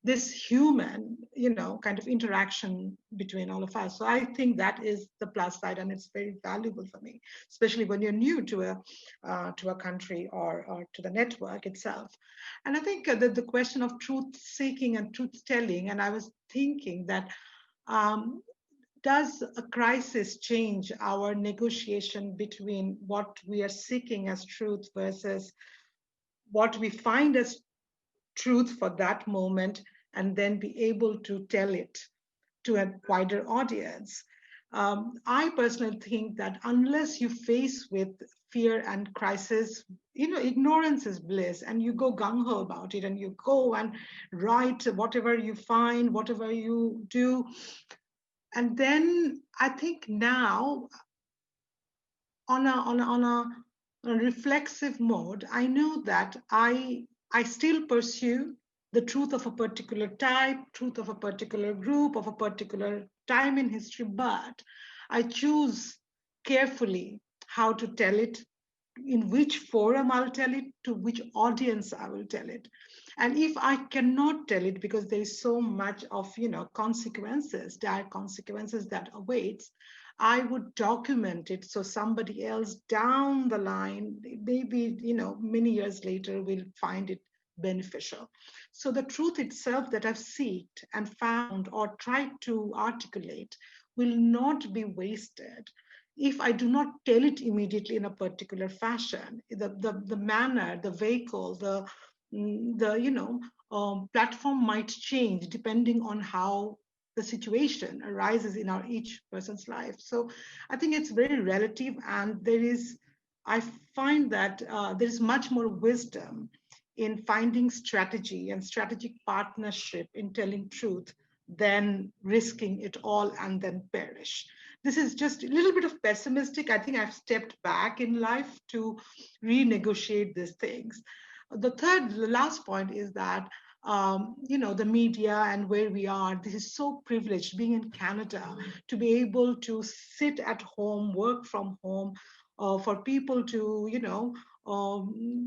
this human, kind of interaction between all of us. So I think that is the plus side, and it's very valuable for me, especially when you're new to a country or to the network itself. And I think that the question of truth seeking and truth telling, and I was thinking that does a crisis change our negotiation between what we are seeking as truth versus what we find as truth for that moment, and then be able to tell it to a wider audience? I personally think that unless you face with fear and crisis, ignorance is bliss, and you go gung-ho about it, and you go and write whatever you find, whatever you do. And then I think now, on a reflexive mode, I know that I still pursue the truth of a particular type, truth of a particular group, of a particular time in history, but I choose carefully how to tell it, in which forum I'll tell it, to which audience I will tell it. And if I cannot tell it because there is so much of, consequences, dire consequences that awaits, I would document it so somebody else down the line, maybe, many years later, will find it beneficial. So the truth itself that I've sought and found or tried to articulate will not be wasted if I do not tell it immediately in a particular fashion. The manner, the vehicle, the platform might change depending on how the situation arises in each person's life. So I think it's very relative, and I find that there is much more wisdom in finding strategy and strategic partnership in telling truth than risking it all and then perish. This is just a little bit of pessimistic. I think I've stepped back in life to renegotiate these things. The last point is that, the media and where we are, this is so privileged being in Canada to be able to sit at home, work from home, for people to,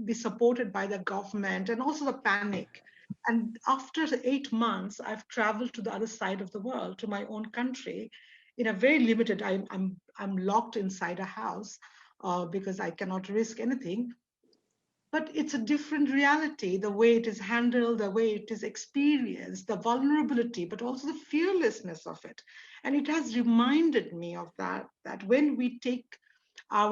be supported by the government, and also the panic. And after 8 months, I've traveled to the other side of the world, to my own country, in a very limited, I'm locked inside a house because I cannot risk anything. But it's a different reality, the way it is handled, the way it is experienced, the vulnerability, but also the fearlessness of it. And it has reminded me of that when we take when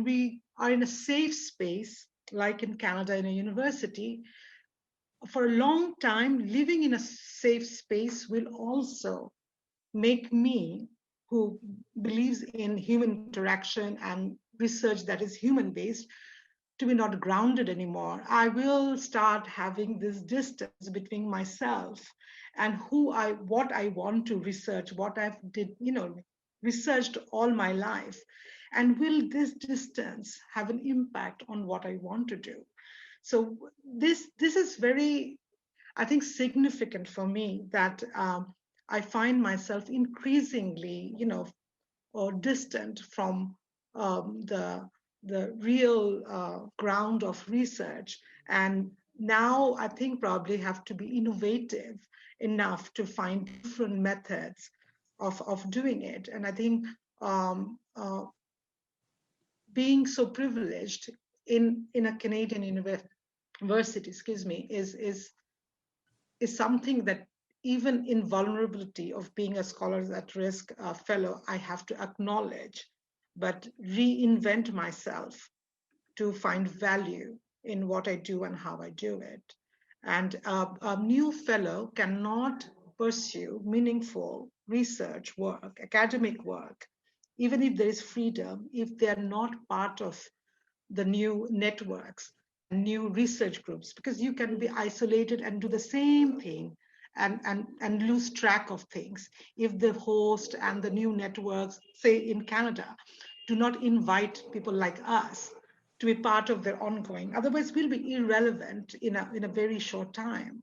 we are in a safe space, like in Canada, in a university, for a long time, living in a safe space will also make me, who believes in human interaction and research that is human-based, to be not grounded anymore. I will start having this distance between myself and what I want to research, what I've researched all my life. And will this distance have an impact on what I want to do? So this is very, I think, significant for me, that I find myself increasingly, or distant from the real ground of research. And now I think probably have to be innovative enough to find different methods of doing it. And I think being so privileged in a Canadian university, is something that even in vulnerability of being a Scholars at Risk fellow, I have to acknowledge, but reinvent myself to find value in what I do and how I do it. And a new fellow cannot pursue meaningful research work, academic work, even if there is freedom, if they're not part of the new networks, new research groups, because you can be isolated and do the same thing and lose track of things if the host and the new networks, say in Canada, do not invite people like us to be part of their ongoing. Otherwise, we'll be irrelevant in a very short time.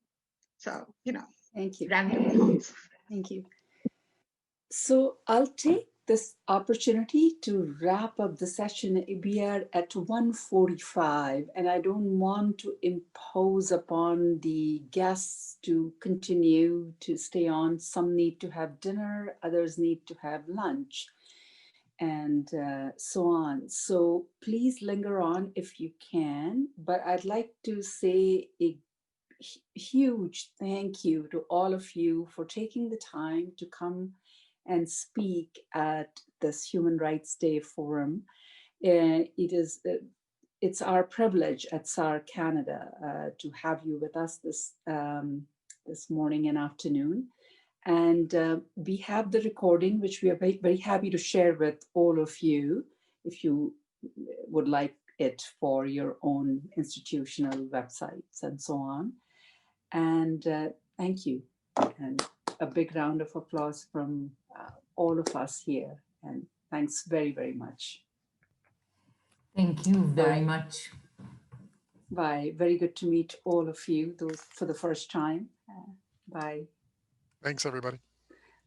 So, Thank you. random thoughts. Thank you. So I'll take this opportunity to wrap up the session. We are at 1:45, and I don't want to impose upon the guests to continue to stay on. Some need to have dinner, others need to have lunch, and so on. So please linger on if you can, but I'd like to say a huge thank you to all of you for taking the time to come and speak at this Human Rights Day forum. It's our privilege at SAR Canada to have you with us this morning and afternoon. And we have the recording, which we are very, very happy to share with all of you, if you would like it for your own institutional websites and so on. And thank you. And a big round of applause from all of us here. And thanks very, very much. Thank you very much. Bye. Very good to meet all of you, those for the first time. Bye. Thanks, everybody.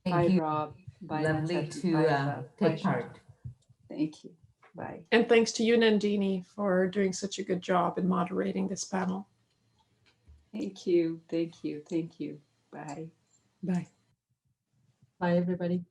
Thank Bye, you. Rob. Bye, Lovely Nathan. to Bye, take part. Thank you. Bye. And thanks to you, Nandini, for doing such a good job in moderating this panel. Thank you. Thank you. Thank you. Bye. Bye. Bye, everybody.